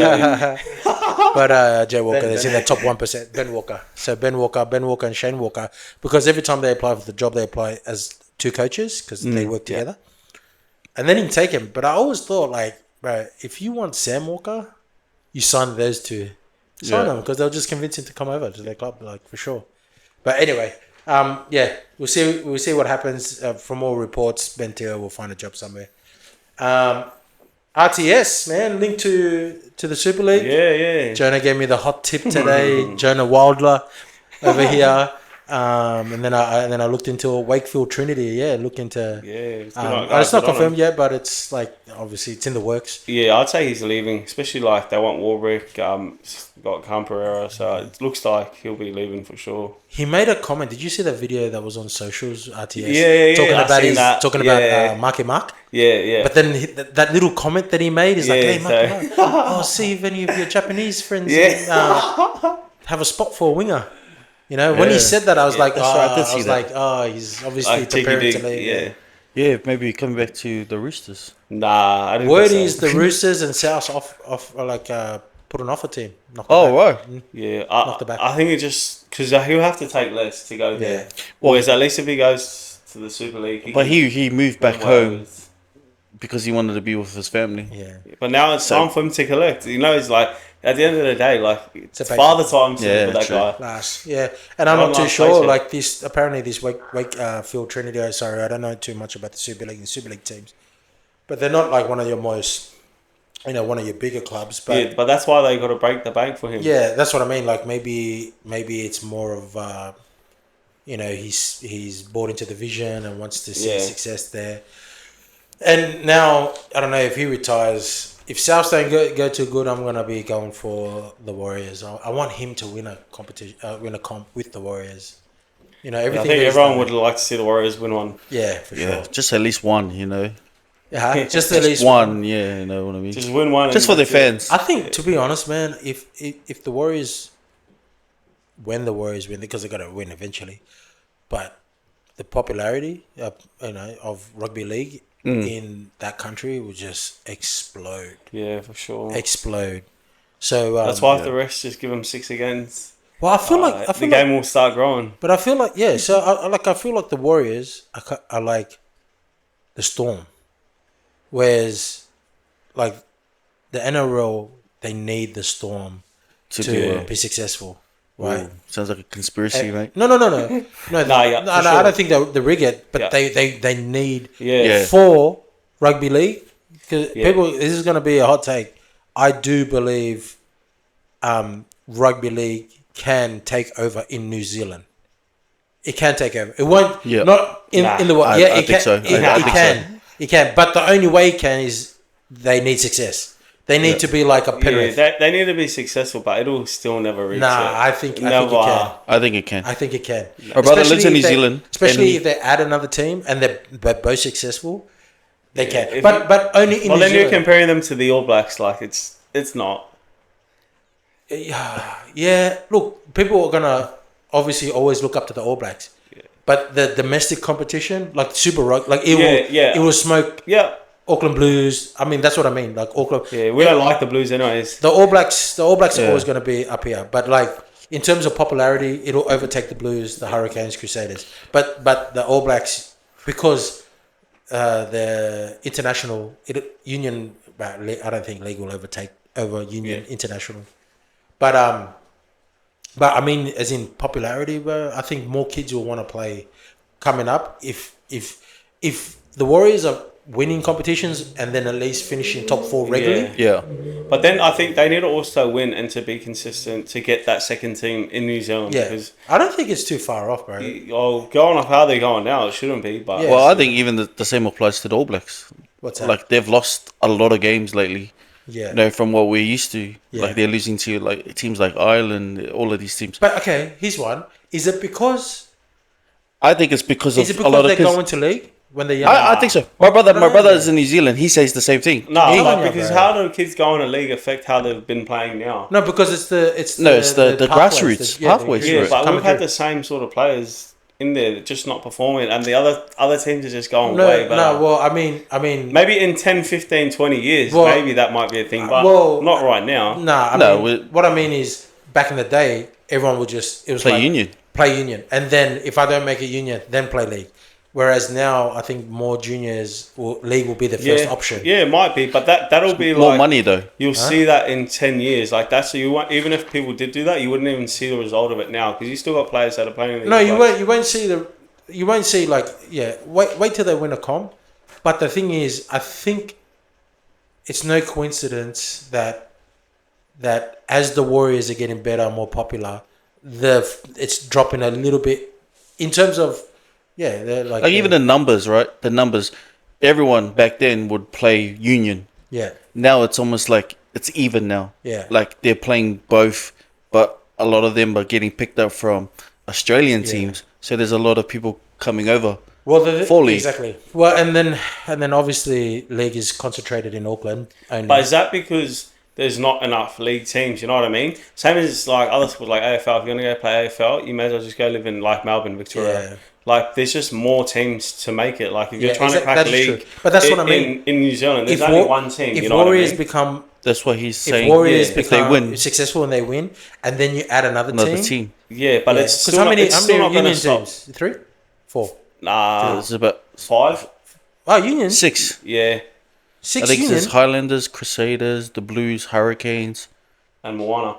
but Jay Walker is in the top 1%. Ben Walker. So Ben Walker and Shane Walker, because every time they apply for the job, they apply as two coaches because they work together. And they didn't take him. But I always thought, like, bro, if you want Sam Walker, you sign those two. Sign them because they'll just convince him to come over to their club, like, for sure. But anyway, yeah, we'll see what happens. From all reports, Ben Teo will find a job somewhere. RTS, man, linked to the Super League. Yeah. Jonah gave me the hot tip today. Jonah Wildler over here. And then I looked into Wakefield Trinity. Yeah, look into. Yeah. It's not confirmed yet, but it's like obviously it's in the works. Yeah, I'd say he's leaving, especially like they want Warbrick, got Camperera, so it looks like he'll be leaving for sure. He made a comment. Did you see that video that was on socials? RTS. Yeah. Talking about Marky Mark. Yeah. But then that little comment that he made is like, Yeah, "Hey, Marky Mark, I'll see if any of your Japanese friends have a spot for a winger." You know, when he said that, I was like, I did see that. like, oh, he's obviously Like preparing to TBD, leave. yeah. Maybe coming back to the Roosters. Nah, I didn't Word think is so. the Roosters and South put an offer to him. Knocked it Oh, back. right. Yeah, Knock the back. I think it just because he'll have to take less to go there. Yeah. Whereas at least if he goes to the Super League, But can he moved back win well home with- because he wanted to be with his family. Yeah. But now it's time for him to collect. You know, it's like at the end of the day, like it's a father time for Yeah, that true. guy. Last, yeah, and I'm One not too last sure. paycheck. Like this, apparently this Wakefield Trinity. Sorry, I don't know too much about the Super League and Super League teams, but they're not like one of your most one of your bigger clubs. But Yeah, but that's why they got to break the bank for him. yeah, that's what I mean. Like maybe it's more of he's bought into the vision and wants to see Yeah. success there. And now I don't know if he retires. If South don't go too good, I'm gonna be going for the Warriors. I want him to win a competition, win a comp with the Warriors. I Everything. think that he's everyone done. would like to see the Warriors win one. Yeah, for Yeah, sure. just at least one, you know. Yeah, just at least One, yeah, you know what I mean. Just win one. Just and for their that's it. fans. I think, to be honest, man, if the Warriors, when the Warriors win, because they got to win eventually, but the popularity, of rugby league in that country will just explode. Yeah, for sure. Explode. So That's why if the rest just give them 6 against, well, I feel like the game will start growing. but I feel like So I feel like the Warriors are like the Storm, whereas like the NRL, they need the Storm to be successful, right? Ooh, sounds like a conspiracy, mate. No. yeah, for I sure. don't think they rig it, but Yeah. they need Yeah. for rugby league. Because Yeah. people, this is going to be a hot take. I do believe rugby league can take over in New Zealand. It can take over. It won't. Yeah. Not in Nah. in the world. I Yeah, it think can. so. It, I it think can. It can. But the only way it can is they need success. They need to be like a Yeah, Penrith. they need to be successful, but it'll still never reach it. I think it can. I think it can. I think it can. My brother lives Especially in if New they- Zealand, Especially and he- if they add another team and they're both successful, they can. if But only in Well, New then you're Zealand. comparing them to the All Blacks. Like it's not. Yeah, look, people are gonna obviously always look up to the All Blacks, but the domestic competition, like Super Rugby, like it will smoke Yeah, Auckland Blues. I mean, that's what I mean. Like Auckland, yeah. We don't like the Blues, anyways. the All Blacks are Yeah. always going to be up here. But like in terms of popularity, it'll overtake the Blues, the Hurricanes, Crusaders. But the All Blacks, because the international union, I don't think league will overtake over union international. But I mean, as in popularity, bro, I think more kids will want to play coming up if the Warriors are winning competitions and then at least finishing top 4 regularly. Yeah. But then I think they need to also win and to be consistent to get that second team in New Zealand. Yeah, Because I don't think it's too far off, bro. going off how they're going now, it shouldn't be. But Yeah. Well, I think even the same applies to the All Blacks. What's that? Like they've lost a lot of games lately. Yeah. You know, from what we're used to. Yeah. Like they're losing to like teams like Ireland, all of these teams. But okay, here's one. Is it because I think it's because of a lot they of kids. go into league when they're young? I think so. My brother is in New Zealand. He says the same thing. no, Yeah, but because bro. how do kids go in a league affect how they've been playing now? No, because it's the grassroots, pathways, pathways, Yeah, right. but coming we've had through. the same sort of players in there, just not performing, and the other teams are just going No, way better. no. Well, I mean, Maybe in 10, 15, 20 years, Well, maybe that might be a thing, but well, not right now. nah. No, What I mean is, back in the day, everyone would it was Play like, union. play union, and then if I don't make a union, then play league. Whereas now, I think more juniors league will be the first option. Yeah, it might be, but that'll be More like money though. you'll see that in 10 years. Like that's you want. Even if people did do that, you wouldn't even see the result of it now because you still got players that are playing. In No, these you clubs. won't. You won't see like Wait till they win a comp. But the thing is, I think it's no coincidence that as the Warriors are getting better, more popular, it's dropping a little bit in terms of they're Like even the numbers, right? The numbers. Everyone back then would play union. yeah Now it's almost like it's even now. Yeah. Like they're playing both, but a lot of them are getting picked up from Australian Yeah. teams. So there's a lot of people coming over. well for league. exactly well and then obviously league is concentrated in Auckland only. But is that because there's not enough league teams? You know what I mean? Same as like other sports like AFL. If you're gonna go play AFL, you may as well just go live in like Melbourne, Victoria. Yeah. Like there's just more teams to make it. Like if you're trying to crack that is league, true. But that's what I mean. In New Zealand, there's If only Wa- one team. If You know Warriors what I mean? become That's what he's saying. if Warriors if they become win, successful and they win, and then you add another another team. team. Yeah, but it's Because still not, it's still not going to union stop. teams? 3, 4. Nah, It's about 5. Oh, union. 6. Yeah, 6 I think union. there's Highlanders, Crusaders, the Blues, Hurricanes. and Moana.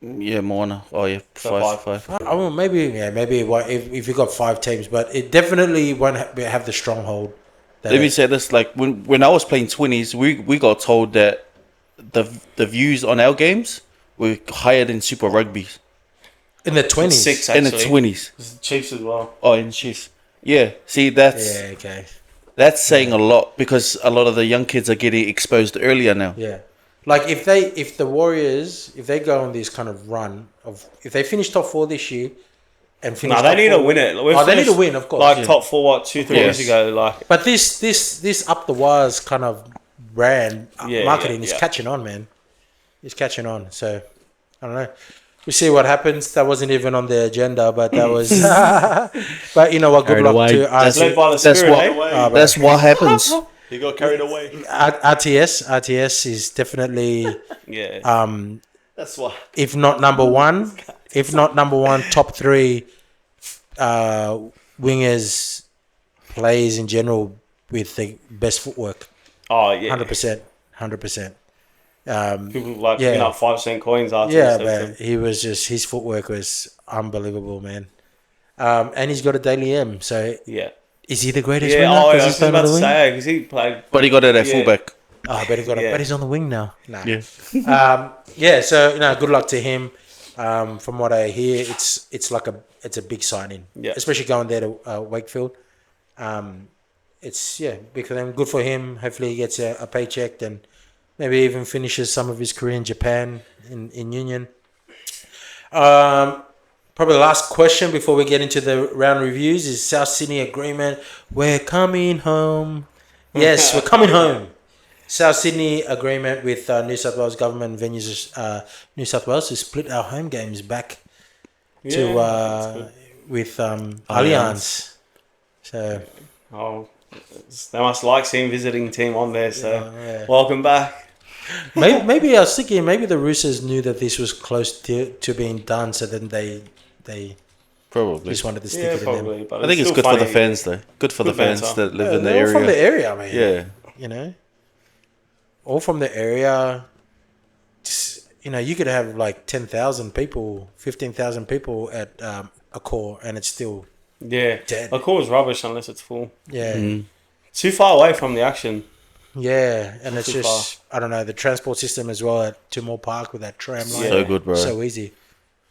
Yeah, Moana. Oh yeah, So five. Oh, maybe if you got 5 teams, but it definitely won't have the stronghold Let me say this: like when I was playing 20s, we got told that the views on our games were higher than Super Rugby in the 20s. 6 in actually. the 20s. Chiefs as well. Oh, in Chiefs. Yeah. See, that's Yeah, okay. that's saying a lot because a lot of the young kids are getting exposed earlier now. Yeah. Like if the Warriors, if they go on this kind of run of, if they finish top 4 this year and finish No, they top need 4, to win it. They need to win, of course. Like top 4, what, 2-3 years Yes. ago. Like, But this up the wires kind of brand marketing is yeah. catching on, man. It's catching on. So I don't know. We see what happens. That wasn't even on the agenda, but that was. But you know what? Good Carried luck away. to that's led by the That's spirit, what- eh? That's what happens. He got carried away. RTS is definitely Yeah. That's what. if not number one, top 3 wingers plays in general with the best footwork. Oh, yeah. 100%. People like Yeah. picking up 5-cent coins after Yeah, this man. episode. He was just, his footwork was unbelievable, man. And he's got a daily M. So Yeah. is he the greatest Yeah, winger? oh, I 'Cause was he's just playing on about the to wing? say, because he played. But he got it at Yeah. fullback. Oh, but he got Yeah. but he's on the wing now. Nah. Yeah. Yeah, so good luck to him. From what I hear, it's a big signing. Yeah. Especially going there to Wakefield. It's big for them. Good for him. Hopefully he gets a paycheck and maybe even finishes some of his career in Japan in Union. Probably the last question before we get into the round reviews is South Sydney agreement. We're coming home. Yes, we're coming home. South Sydney agreement with New South Wales government and venues, New South Wales to split our home games back Yeah, to that's good. with Allianz. So Oh, they must like seeing visiting team on there, so yeah. welcome back. maybe I was thinking maybe the Roosters knew that this was close to being done, so then they Probably. just wanted to stick Yeah, it in them. probably. But I think it's still good for the funny. fans, though. Good for the Good fans banter. that live in the They're all area. from the area, man. Yeah. You know, all from the area. Just, you could have like 10,000 people, 15,000 people at a core, and it's still Yeah, Dead. a call is rubbish unless it's full. yeah. Too far away from the action. Yeah, and it's Too just I don't know, the transport system as well at Timor Park with that tram line. So good, bro. So easy.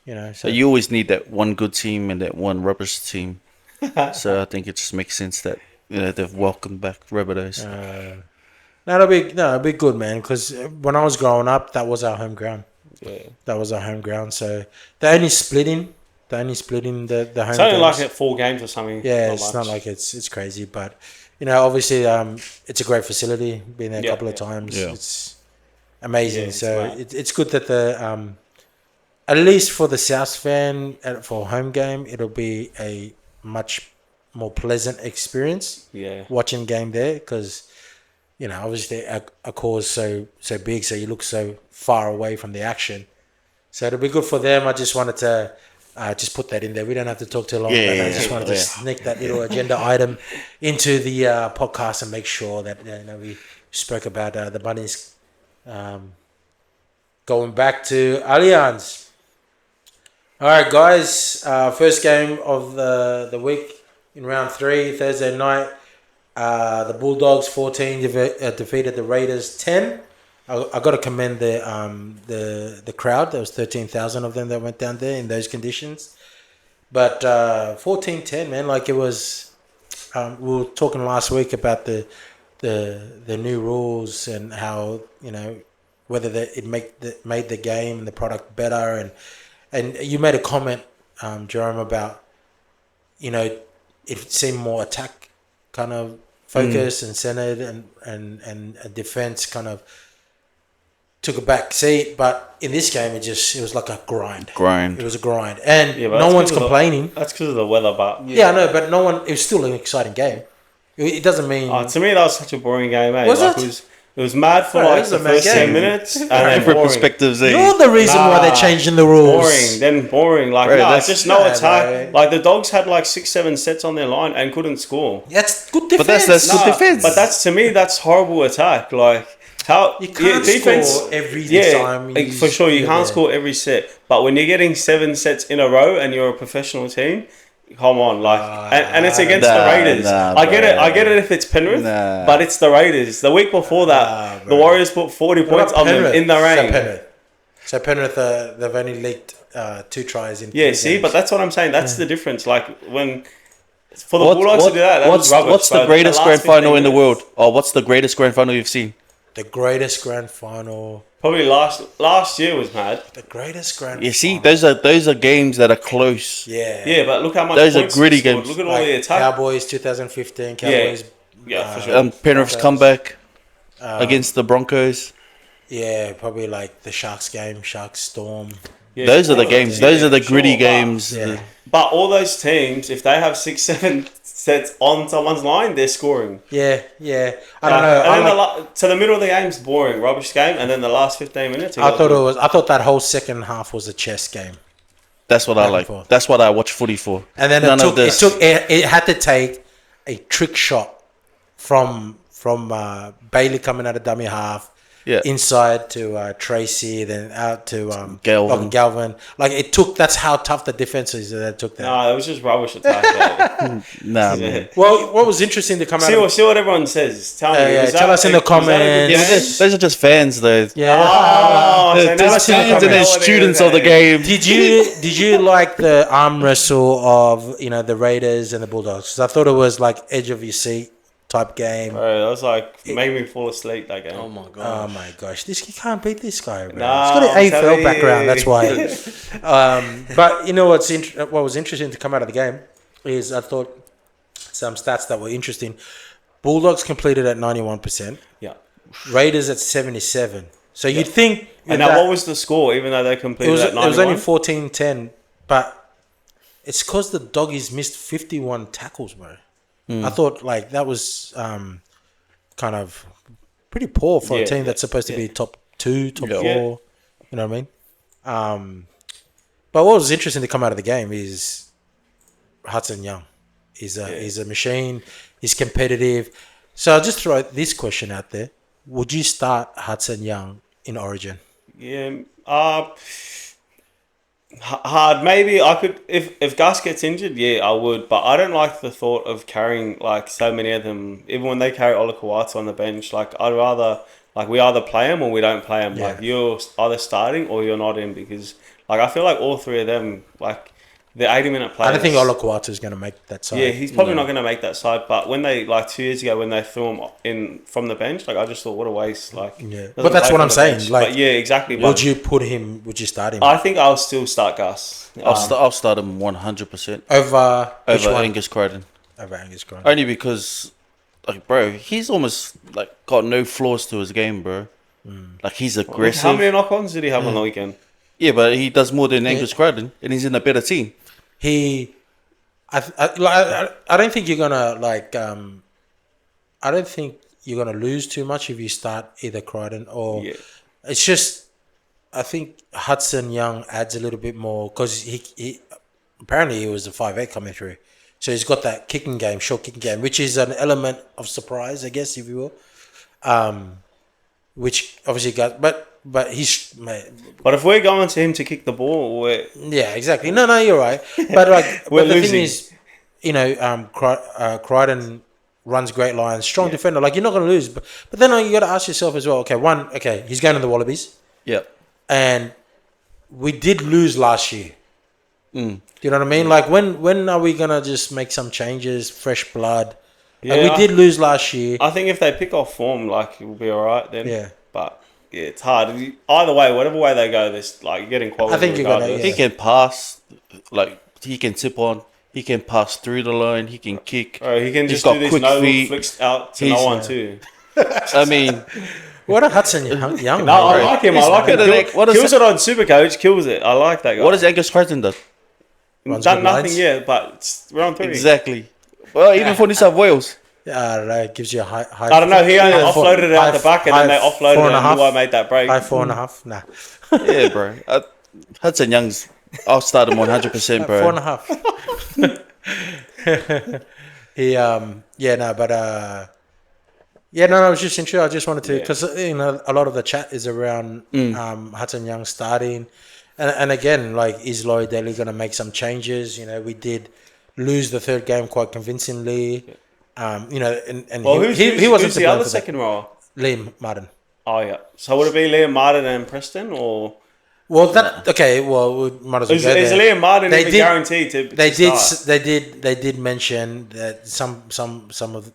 So So you always need that one good team and that one rubbish team. So I think it just makes sense that they've welcomed back Rabbitohs. it'll be good, man. Because when I was growing up, that was our home ground. Yeah, That was our home ground. So they're only splitting the home. it's only games. like at 4 games or something. Yeah, Not it's much. not like it's crazy, but obviously, it's a great facility. Been there a Yeah, couple of yeah. times. Yeah. It's amazing. Yeah, it's so mad. it's good that the at least for the South fan for home game, it'll be a much more pleasant experience Yeah, watching game there because obviously a core is so big, so you look so far away from the action. So it'll be good for them. I just wanted to just put that in there. We don't have to talk too long. Yeah, but I yeah, just wanted yeah. to sneak that little agenda item into the podcast and make sure that we spoke about the Bunnies going back to Allianz. All right, guys. First game of the week in round 3, Thursday night. The Bulldogs 14 defeated the Raiders 10. I got to commend the crowd. There was 13,000 of them that went down there in those conditions. But 14-10, man, like it was. We were talking last week about the new rules and how whether it made the game and the product better, and you made a comment, Jerome, about it seemed more attack kind of focused and centered, and a defense kind of took a back seat. But in this game, it was like a grind. It was a grind, and Yeah, but no that's one's 'cause of the- complaining. that's because of the weather, but Yeah, I know, but no one. It was still an exciting game. It doesn't mean. to me that was such a boring game, eh? Was like, it? It was mad for Bro, it like was the a mad first 10 game. minutes, and then Different boring. perspectives, eh? You're the reason why they're Nah. changing the rules. Boring, then boring. Like, Bro, no, that's- just no Nah, attack. bro. Like, the Dogs had like 6-7 sets on their line and couldn't score. That's good defense. But that's good Nah, defense. But that's, to me, that's horrible attack. Like, how You can't score every time like, you- for sure, you you're can't there. score every set. But when you're getting 7 sets in a row and you're a professional team, Come on, and it's against Nah, the Raiders. nah, I get it. bro. I get it if it's Penrith, Nah. but it's the Raiders. The week before that, the bro. Warriors put 40 points on them in the rain. So Penrith, they've only leaked 2 tries in. Yeah, 3 see, games. but that's what I'm saying. That's the difference. Like when for the Bulldogs to do that, what's was rubbish. what's the But greatest last grand 15 final in the minutes- world? Or what's the greatest grand final you've seen? The greatest grand final. Probably last year was mad. The greatest grand. You see, final. those are games that are close. Yeah. Yeah, but look how much Those are points gritty they scored. games. Look at all Like the attack. Cowboys 2015. Cowboys. Yeah, for sure. Penrith's Broncos. comeback against the Broncos. Yeah, probably like the Sharks game, Sharks Storm. Yeah, Those are the all games. them. Those are the Sure, gritty but- games. Yeah. But all those teams, if they have 6-7 sets on someone's line, they're scoring. Yeah. I don't know. And then so the middle of the game's boring, rubbish game, and then the last 15 minutes. I thought that whole second half was a chess game. That's what I Back and like. forth. That's what I watch footy for. And then None of this. it had to take a trick shot from Bailey coming out of dummy half, Yeah. inside to Tracy, then out to Galvin. Lachlan Galvin. Like it took. That's how tough the defense is that it took that. No, it was just rubbish attack. though. Nah, Yeah. man. Well, what was interesting to come out? See what everyone says. Tell me. Yeah, was tell that us in the was that a good comments. Yeah, game? but those are just fans, though. Yeah. Oh, so now There's let's fans talk and there's about students it. of the game. Did you like the arm wrestle of the Raiders and the Bulldogs? 'Cause I thought it was like edge of your seat type game. Bro, that was like made me fall asleep that game. my Oh my gosh, you can't beat this guy, bro. No, He's got I'm an telling AFL background, you. that's why. But you know what was interesting to come out of the game is I thought some stats that were interesting. Bulldogs completed at 91%, Yeah. Raiders at 77%. So you'd think, And with now, that- what was the score? Even though they it completed was at 91? it was only 14-10, but it's because the doggies missed 51 tackles, bro. I thought like that was kind of pretty poor for a Yeah, team yeah, that's supposed to be top 2, top Yeah. 4. You know what I mean? But what was interesting to come out of the game is Hudson Young. He's a machine. He's competitive. So I'll just throw this question out there: would you start Hudson Young in Origin? Yeah. Hard. Maybe I could if Gus gets injured. Yeah, I would. But I don't like the thought of carrying like so many of them. Even when they carry Ola Kawatu on the bench, like I'd rather like we either play him or we don't play him. Yeah. Like you're either starting or you're not in because like I feel like all three of them like the 80-minute players. I don't think Olakuatu is going to make that side. Yeah, he's probably not going to make that side. But when they like 2 years ago when they threw him in from the bench, like I just thought what a waste. Like Yeah. doesn't But that's play what from I'm the saying, bench. like, but yeah, exactly. Would But you put him? Would you start him I think I'll still start Gus. I'll start him 100% over which over one? Angus Crichton. Over Angus Crichton. Only because, like, bro, he's almost like got no flaws to his game, bro. Like he's aggressive. How many knock-ons did he have on the weekend? Yeah, but he does more than Angus Crichton, and he's in a better team. I don't think you're gonna like. I don't think you're gonna lose too much if you start either Crichton or. Yeah. It's just, I think Hudson Young adds a little bit more because he apparently he was a 5'8" coming through, so he's got that kicking game, short kicking game, which is an element of surprise, I guess, if you will. Which obviously got, but he's. But if we're going to him to kick the ball, Yeah, exactly. No, you're right. But like, We're but the thing losing. is, Crichton runs great lines, strong defender. Like you're not going to lose. But then you got to ask yourself as well. Okay, he's going to the Wallabies, Yeah. and we did lose last year. Mm. Do you know what I mean? Like when are we gonna just make some changes, fresh blood? Like, Yeah, we did lose last year. I think if they pick off form, like it will be all right then. Yeah. But yeah, it's hard. Either way, whatever way they go, there's like you're getting quality. I think you're gonna, regardless. yeah. He can pass, like he can tip on. He can pass through the line. He can kick. Or he can He's just got do this quick no feet. flicks out to He's- no one too. I mean, What a Hudson Young. No, I mate. like him. I He's like him. better than- what is Kills it on Supercoach. Kills it. I like that guy. what does Angus Crichton do? Runs Done good nothing lines. yet, but it's round 3. Exactly. Well, even for New South Wales. I don't know. It gives you a high. I don't know. He only high four- offloaded it out high- the back, and then they high offloaded four it, and a and half. Luai made that break. High 4.5. Nah. Yeah, bro. Hudson Young's. I'll start him 100%, bro. 4.5. I was just interested. I just wanted to, because a lot of the chat is around Hudson Young starting, and again, like, is Laurie Daly going to make some changes? We did lose the third game quite convincingly. You know, and Well, he wasn't who's to the blame other for that. second rower? Liam Martin. Oh yeah. So would it be Liam Martin and Preston, or Well, that okay. Well, we might as well is go there. Liam Martin They even did- guaranteed to? They to did. start? They did mention that some of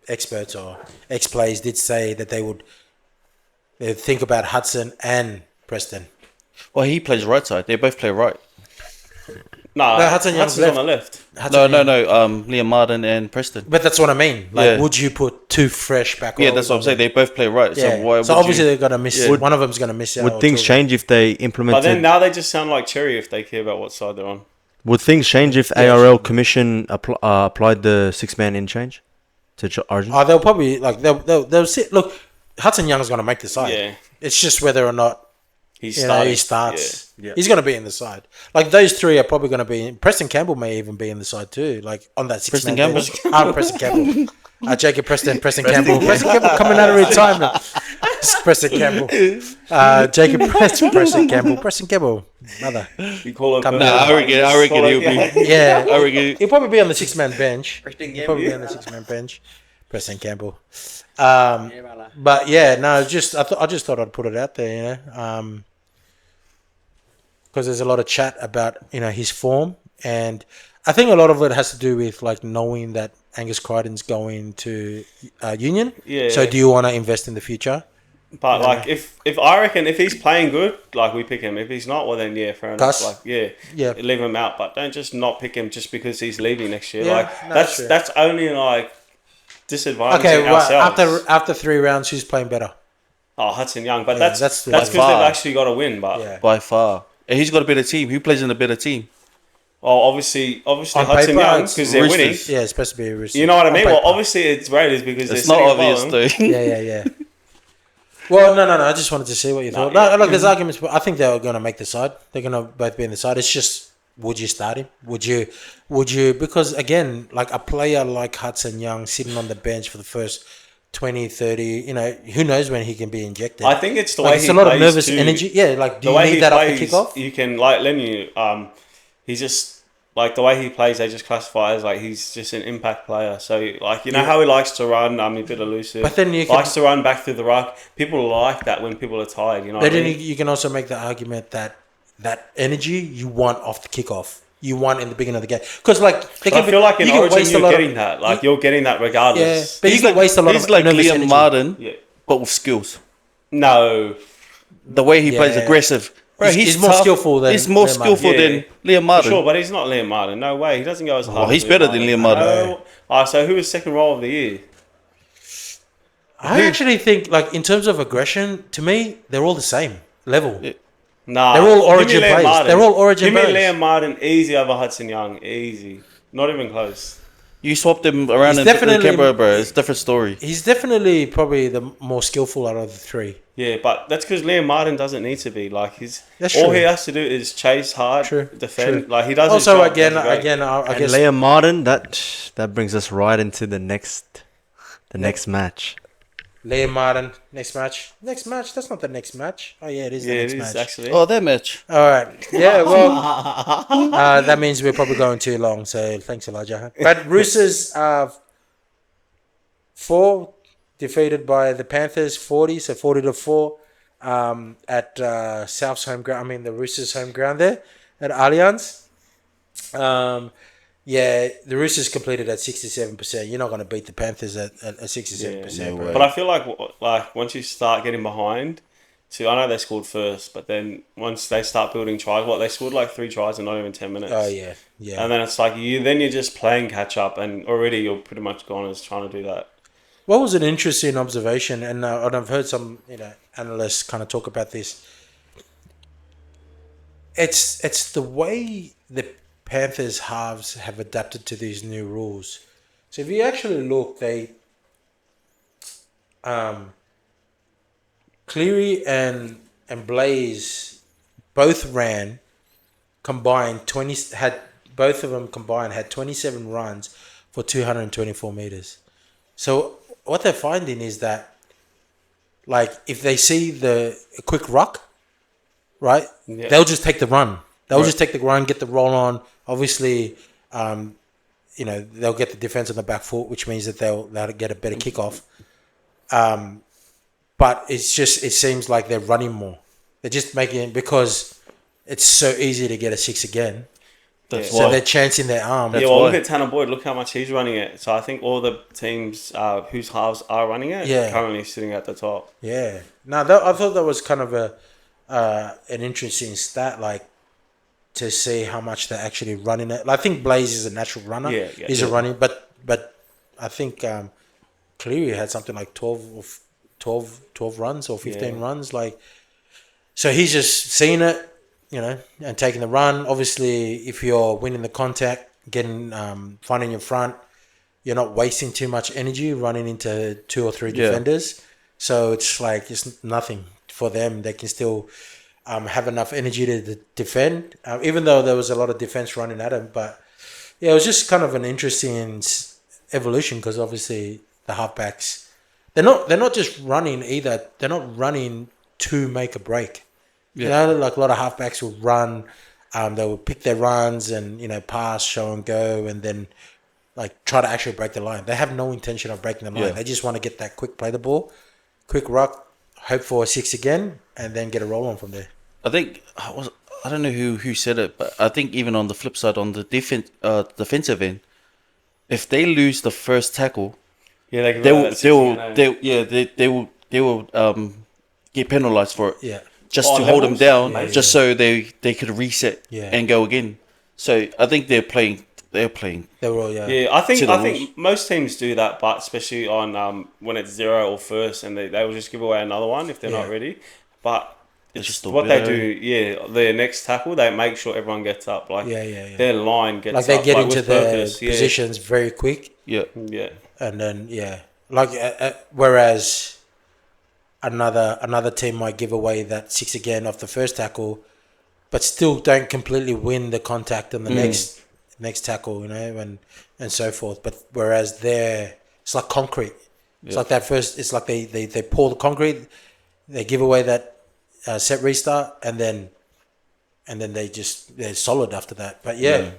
experts or ex-players did say that they'd think about Hudson and Preston. Well, he plays right side. They both play right. No, No, Hudson Young's Hudson's on the left. Hudson, No. Liam Martin and Preston. But that's what I mean. Like, Yeah. would you put two fresh back? Yeah, that's what I'm saying. They both play right. Yeah. So why So would obviously you? they're gonna miss. Yeah. One of them's gonna miss out. Would or things two. change if they But then implemented? now they just sound like Cherry if they care about what side they're on. Would things change if ARL Commission applied the 6-man in change to Origin? Oh, they'll probably like they'll sit. Look, Hudson Young's gonna make the side. Yeah, It's just whether or not he you know, he started. starts. Yeah. He's going to be in the side. Like those three are probably going to be. Preston Campbell may even be in the side too. Like on that 6-man Campbell? bench. Preston Campbell. Jacob Preston Campbell. Preston Campbell coming out of retirement. Preston Campbell. Jacob Preston Campbell. Preston Campbell. Mother. You call it. Come No, I reckon he'll be. Yeah. I reckon. He'll probably be on the 6-man bench. He'll probably be on the 6-man bench. Preston Campbell. But yeah, no, I just thought I'd put it out there, you know. Because there's a lot of chat about, you know, his form, and I think a lot of it has to do with like knowing that Angus Crichton's going to Union. Yeah. So do you want to invest in the future? But like, if I reckon if he's playing good, like we pick him. If he's not, well then yeah, fair enough. Gus? Like Yeah. leave him out. But don't just not pick him just because he's leaving next year. Yeah, like no, that's true. that's only like disadvantaging Okay, well, ourselves. after 3 rounds, who's playing better? Oh, Hudson Young, but Yeah, that's that's because by they've far. actually got to win. But Yeah. By far. And he's got a better team. Who plays in a better team? well, obviously On Hudson paper, Young it's because they're winning. Roosters. Yeah, it's supposed to be a Roosters. You know what I On mean? Well, paper. obviously it's Raiders because It's they're not sitting obvious bottom. though. Yeah. Well, no. I just wanted to see what you thought. yeah. Look, there's arguments, but I think they're going to make the side. They're going to both be in the side. It's just, would you start him? Would you? Because again, like a player like Hudson Young sitting on the bench for the first 20, 30, you know, who knows when he can be injected. I think it's the like way it's he a lot plays of nervous too. energy. Yeah, like do The you way need he that plays, off the kickoff? you can like Lemieux. He's just like the way he plays. They just classify as like he's just an impact player. So like you know how he likes to run. A bit elusive. But then you likes to run back through the ruck. People like that when people are tired. You know. But What I then mean? you can also make the argument that energy you want off the kickoff. You want in the beginning of the game. Because like they But I feel like in you can Origin waste a you're lot getting of, that. Like you're getting that regardless. Yeah, but you can waste a lot He's of like nervous Liam energy. Martin, Yeah. but with skills. No. The way he plays Yeah. aggressive. Bro, He's more tough. skillful than He's more Liam Martin. skillful Yeah. than Liam For Martin. sure, but he's not Liam Martin. No way. He doesn't go as hard. Well, as he's better than Liam Martin. No. So who was second role of the year? I actually think like in terms of aggression, to me, they're all the same level. Yeah. Nah. They're all give me Origin Liam players. Martin. They're all Origin Give me players. Liam Martin easy over Hudson Young. Easy. Not even close. You swapped him around He's in the definitely- Canberra, bro. It's a different story. He's definitely probably the more skillful out of the three. Yeah, but that's because Liam Martin doesn't need to be. Like That's all true. he has to do is chase hard, True, defend. true. Like he does. Also, his job, again, that's great. I And guess Liam Martin, that brings us right into the next match. Liam Martin next match. That's not the next match. Oh yeah, it is Yeah, the it next is match. actually. Oh, that match. All right. Yeah. Well, that means we're probably going too long. So thanks, Elijah. But Roosters 4 defeated by the Panthers 40, so 40-4 at South's home ground. I mean the Roosters' home ground there at Allianz. Yeah, the Roosters completed at 67%. You're not going to beat the Panthers at 67%. Yeah, no bro. way. But I feel like once you start getting behind, see, I know they scored first, but then once they start building tries, they scored like 3 tries in not even 10 minutes. Oh yeah, yeah. And then it's like you're just playing catch up, and already you're pretty much gone as trying to do that. What was an interesting observation, and I've heard some analysts kind of talk about this. It's the way the Panthers halves have adapted to these new rules. So if you actually look, they Cleary and Blaze both ran combined 20 had both of them combined had 27 runs for 224 meters. So what they're finding is that, like, if they see the quick ruck, right, Yeah. they'll just take the run. They'll Right. just take the run, get the roll on. Obviously, they'll get the defense on the back foot, which means that they'll get a better kickoff. But it seems like they're running more. They're just making it because it's so easy to get a 6 again. So they're chancing their arm. Look at Tanner Boyd. Look how much he's running it. So I think all the teams whose halves are running it are currently sitting at the top. Yeah. No, I thought that was kind of an interesting stat, like to see how much they're actually running it. Like, I think Blaze is a natural runner. He's a running, but I think Cleary had something like 12 runs or 15 runs. Like, so he's just seeing it, and taking the run. Obviously, if you're winning the contact, getting finding your front, you're not wasting too much energy running into 2 or 3 defenders. So it's like it's nothing for them. They can still have enough energy to defend, even though there was a lot of defense running at him. But it was just kind of an interesting evolution because obviously the halfbacks, they're not just running either. They're not running to make a break. Like a lot of halfbacks will run, they will pick their runs and pass, show and go, and then like try to actually break the line. They have no intention of breaking the line. They just want to get that quick play the ball, quick ruck, hope for a 6 again, and then get a roll on from there. I think I don't know who said it, but I think even on the flip side, on the defensive end, if they lose the first tackle, they will get penalised for it. Just to hold them down, just so they could reset and go again. So I think they're playing. They were all, I think most teams do that, but especially on when it's 0 or first, and they will just give away another one if they're not ready. But it's just what they do. Their next tackle, they make sure everyone gets up. Like their line gets like up. They get into their positions very quick. And then whereas another team might give away that 6 again off the first tackle, but still don't completely win the contact on the next tackle, and so forth. But whereas it's like concrete. It's like that first. It's like they pour the concrete, they give away that set restart, and then they're solid after that. But I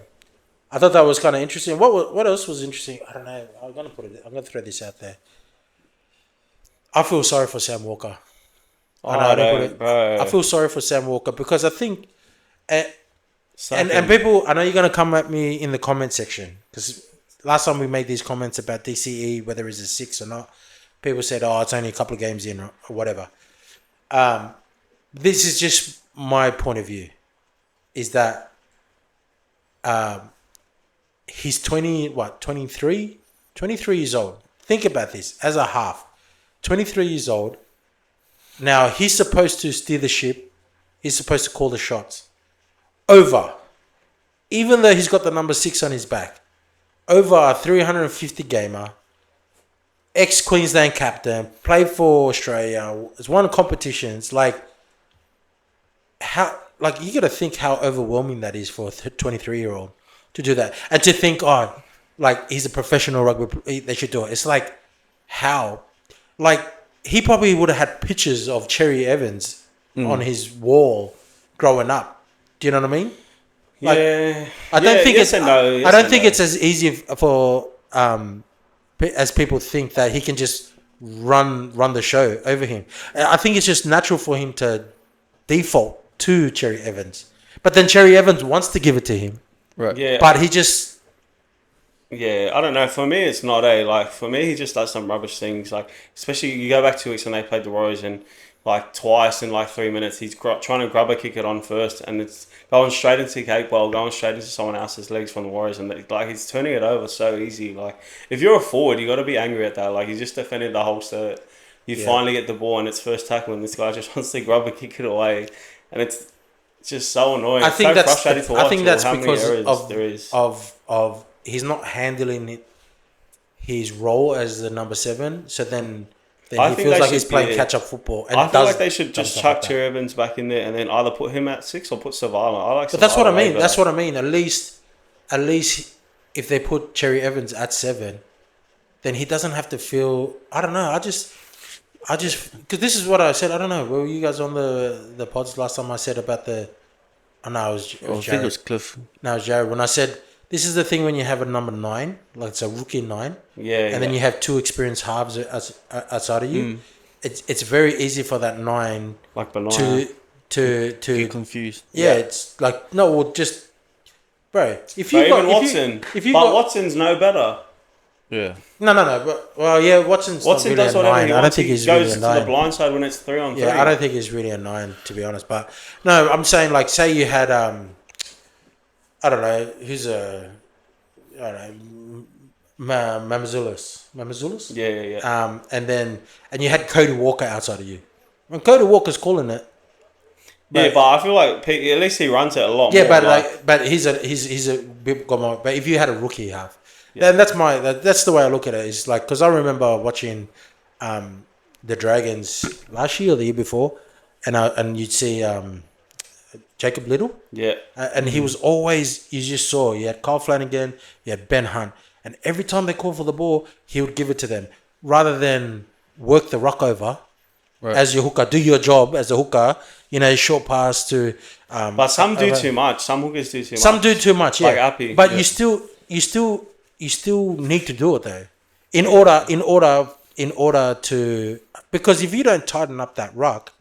thought that was kind of interesting. What else was interesting? I don't know. I'm gonna throw this out there. I feel sorry for Sam Walker. I feel sorry for Sam Walker because I think, and people, I know you're going to come at me in the comment section because last time we made these comments about DCE, whether it's a 6 or not, people said, it's only a couple of games in or whatever. This is just my point of view, is that he's 23 years old. Think about this as a half. 23 years old. Now, he's supposed to steer the ship. He's supposed to call the shots. Even though he's got the number 6 on his back, over a 350 gamer, ex-Queensland captain, played for Australia, has won competitions. You got to think how overwhelming that is for a 23-year-old to do that. And to think, he's a professional rugby, they should do it. It's like, how? He probably would have had pictures of Cherry Evans on his wall growing up. Do you know what I mean? I don't think it's as easy for as people think that he can just run the show over him. I think it's just natural for him to default to Cherry Evans. But then Cherry Evans wants to give it to him. Right. Yeah. But he just... Yeah, I don't know. For me, it's not for me, he just does some rubbish things. Especially you go back 2 weeks when they played the Warriors and twice in 3 minutes, he's trying to grab a kick it on first and it's going straight into Capewell, going straight into someone else's legs from the Warriors and he's turning it over so easy. If you're a forward, you got to be angry at that. He just defended the whole set. You finally get the ball and it's first tackle and this guy just wants to grab a kick it away and it's just so annoying. I think it's so frustrating to watch. I think that's because there is. of he's not handling his role as the number 7, so then he feels like he's playing catch-up football. And I feel like they should just chuck Cherry Evans back in there and then either put him at 6 or put Savala. But that's what I mean. That's what I mean. At least if they put Cherry Evans at 7, then he doesn't have to feel... I don't know. I just... Because this is what I said. I don't know. Were you guys on the pods last time I said about the... Oh, no, it was Jared. I think it was Cliff. No, it was Jared. When I said... this is the thing when you have a number 9, like it's a rookie 9, Yeah, and then you have 2 experienced halves outside of you. It's very easy for that 9 like Benaya. to Get confused. yeah, it's like no, well, just bro. If But you got even Watson, if you but got Watson's no better. Yeah. no, but, well, yeah, Watson's Watson not really does a whatever 9. he I don't wants. think He he's really goes a to 9. the blind side when it's 3-on-3. Yeah, I don't think he's really a 9, to be honest. But no, I'm saying like, say you had I don't know, who's I don't know, Mamazoulis. Yeah. And you had Cody Walker outside of you. When Cody Walker's calling it, Yeah, but I feel like at least he runs it a lot yeah, more. but he's a bit got more. But if you had a rookie half, then that's the way I look at it. Is like, because I remember watching the Dragons last year or the year before, and you'd see Jacob Little, yeah. and he was always, you just saw, you had Kyle Flanagan, you had Ben Hunt, and every time they called for the ball, he would give it to them rather than work the ruck over. Right. As your hooker, do your job as a hooker. Short pass to. But some do too much. Some hookers do too much. Some do too much, yeah. Like Appy. But Yeah. you still need to do it though, in order to, because if you don't tighten up that ruck,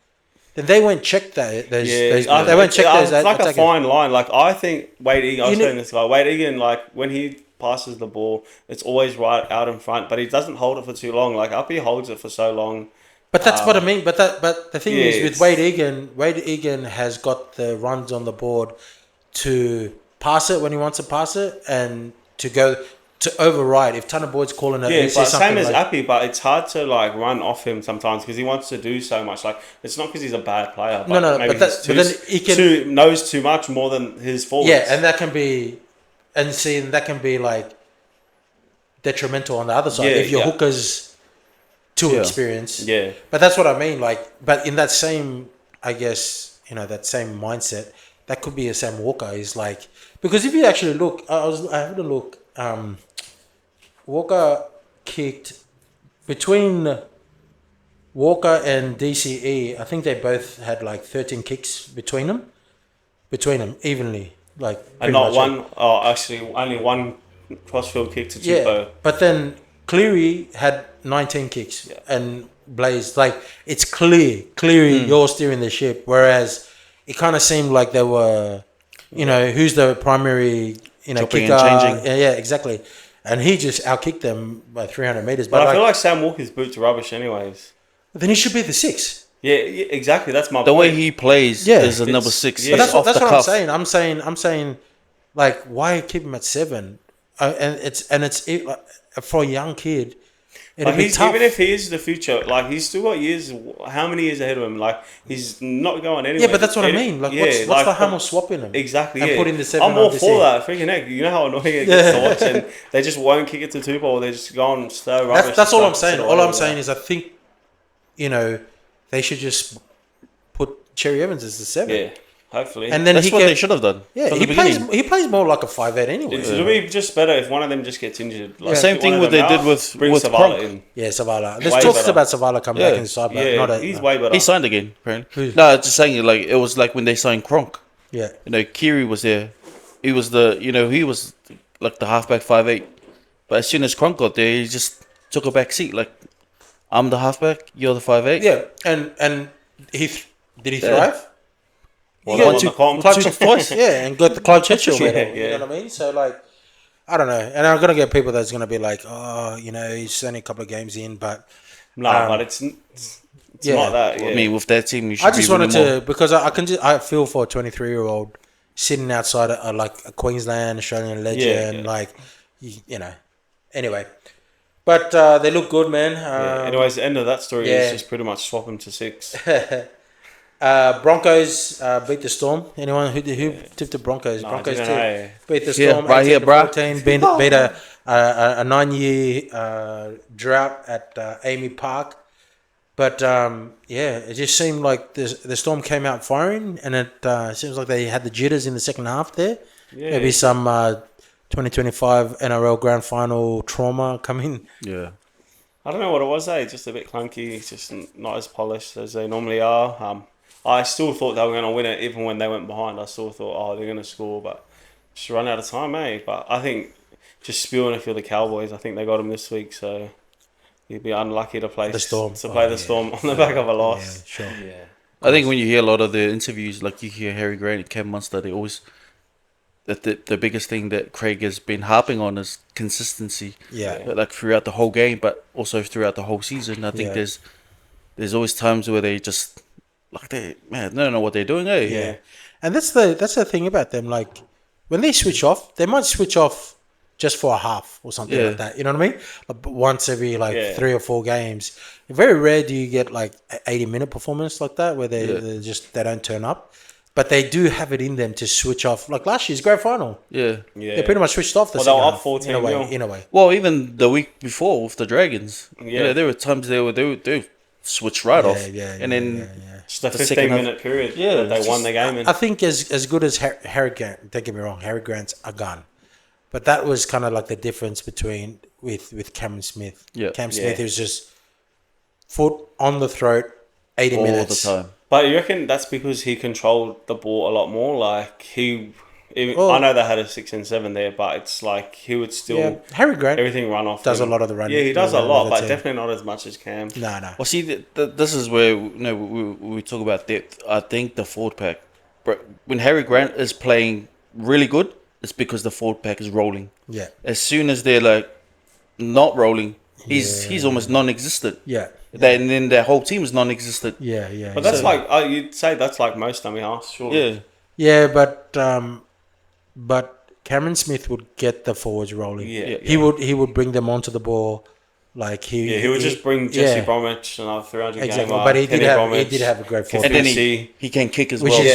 then they won't check that. They won't check those. It's like a attackers. fine line. Like I think Wade Egan. I was You know- saying this guy. Wade Egan, like when he passes the ball, it's always right out in front, but he doesn't hold it for too long. Like Uppy holds it for so long. But that's what I mean. But the thing Yeah, is with Wade Egan has got the runs on the board to pass it when he wants to pass it, and to go to override if Tanner Boyd's calling it. Yeah, and he but says same something as like, Appy, but it's hard to like run off him sometimes because he wants to do so much. Like it's not because he's a bad player, but No, maybe but he's but then he can. knows too much more than his forwards. Yeah, and that can be, that can be like detrimental on the other side Yeah, if your yeah. hooker's too Yeah. experienced. Yeah. But that's what I mean. Like, but in that same, I guess, that same mindset, that could be a Sam Walker. Is like, because if you actually look, I had a look. Walker kicked between Walker and DCE. I think they both had like 13 kicks between them evenly, like And pretty not much. one, actually only one crossfield kick to Yeah, Tupou. but then Cleary had 19 kicks, Yeah. and Blaze, like, it's Cleary, you're steering the ship. Whereas it kind of seemed like they were, who's the primary, Chopping kicker. and changing. Yeah, exactly. And he just outkicked them by 300 meters. But I But feel like Sam Walker's boots are rubbish anyways. then he should be the 6. Yeah, exactly. That's my The point. way he plays Yeah. is a number It's- 6. yeah. But that's off what the I'm cuff. saying. I'm saying, like, why keep him at 7? And it's for a young kid. It'd Like be tough. even if he is the future, like he's still got years. How many years ahead of him? Like he's not going anywhere. Yeah, but that's what I mean. Like, what's the harm of swapping him? Exactly. And yeah. putting the 7 I'm all on for DC. that. Freaking heck! You know how annoying it gets to watch, and they just won't kick it to Tupou, or they just go and stir rubbish. That's all and I'm stuff saying. to All I'm the saying is I think, they should just put Cherry Evans as the 7. yeah. Hopefully, And then That's he what can, they should have done. yeah, from he the plays beginning. he plays more like a 5'8" anyway. it'll be just better if one of them just gets injured. Like, Same get thing one of what them they did out, with bring Zavala Kronk. in. Yeah, Zavala. There's Way talks better. about Zavala coming Yeah. back in the side, but Yeah, not a, he's way better. He signed again, apparently. Who? No, just saying, like, it was like when they signed Kronk. yeah. Kiri was there. He was he was like the halfback 5'8". But as soon as Kronk got there, he just took a back seat. Like, I'm the halfback, you're the 5'8". Yeah, and did he thrive? Well, He they got won the comp. Club twice, yeah, and got the Club Churchill medal. Yeah. You know what I mean? So, like, I don't know, and I'm gonna get people that's gonna be like, oh, he's only a couple of games in, but No, but it's yeah. not that. Yeah. I mean, with that team, you should I just be wanted winning more. to, because I feel for a 23-year-old sitting outside like a Queensland Australian legend, yeah. like Anyway, but they look good, man. Yeah. Anyways, the end of that story yeah. is just pretty much swap him to 6. Broncos beat the Storm. Anyone who tipped the Broncos? No, Broncos I too. didn't know. Beat the Yeah, Storm. right here, bruh. 18-14. Beat a 9-year drought at Amy Park. But it just seemed like the Storm came out firing, and it seems like they had the jitters in the second half there. Yeah. Maybe some 2025 NRL Grand Final trauma coming. Yeah. I don't know what it was, just a bit clunky, just not as polished as they normally are. I still thought they were going to win it, even when they went behind. I still thought, they're going to score, but just run out of time, eh? But I think just spewing if you're the Cowboys, I think they got him this week, so you'd be unlucky to play The Storm. the Storm on the back of a Yeah, loss. sure. Yeah. I think when you hear a lot of the interviews, like you hear Harry Grant and Cam Munster, they always that the biggest thing that Craig has been harping on is consistency. Yeah. Like throughout the whole game, but also throughout the whole season. I think Yeah. there's always times where they just they don't know what they're doing. Eh? Yeah. And that's the thing about them. Like when they switch off, they might switch off just for a half or something Yeah. like that. You know what I mean? Like once every Yeah. 3 or 4 games. Very rare do you get like 80-minute performance like that where they they don't turn up. But they do have it in them to switch off. Like last year's grand final, Yeah. Yeah. they pretty much switched off the Well, they were second up half, 14 in a way. nil. In a way, Well, even the week before with the Dragons, Yeah. there were times they switched right off, and then Just a the second half- 15-minute period Yeah, that they it's won the game in. I think as good as Harry Grant. Don't get me wrong, Harry Grant's a gun, but that was kind of like the difference between with Cameron Smith. Yeah. Cam Smith Yeah. was just foot on the throat, 80 all minutes the time. But you reckon that's because he controlled the ball a lot more? Like, Well- I know they had a 6 and 7 there, but it's like he would still Yeah, Harry Grant everything run off. does him. a lot of the running. Yeah, he does a running lot, of the but team. definitely not as much as Cam. No. Well, see, this is where we talk about depth. I think the forward pack, when Harry Grant is playing really good, it's because the forward pack is rolling. Yeah, As soon as they're like not rolling, he's almost non-existent. yeah, And then their whole team is non-existent. yeah. But that's like you'd say that's like most dummy halves, surely. Yeah, yeah, but Cameron Smith would get the forwards rolling. Yeah. He would bring them onto the ball, like He would just bring Jesse yeah. Bromwich another 300 Exactly, gamer. but he Kenny did Bromwich, have a great forward. and then Footy. he can kick as Which well. is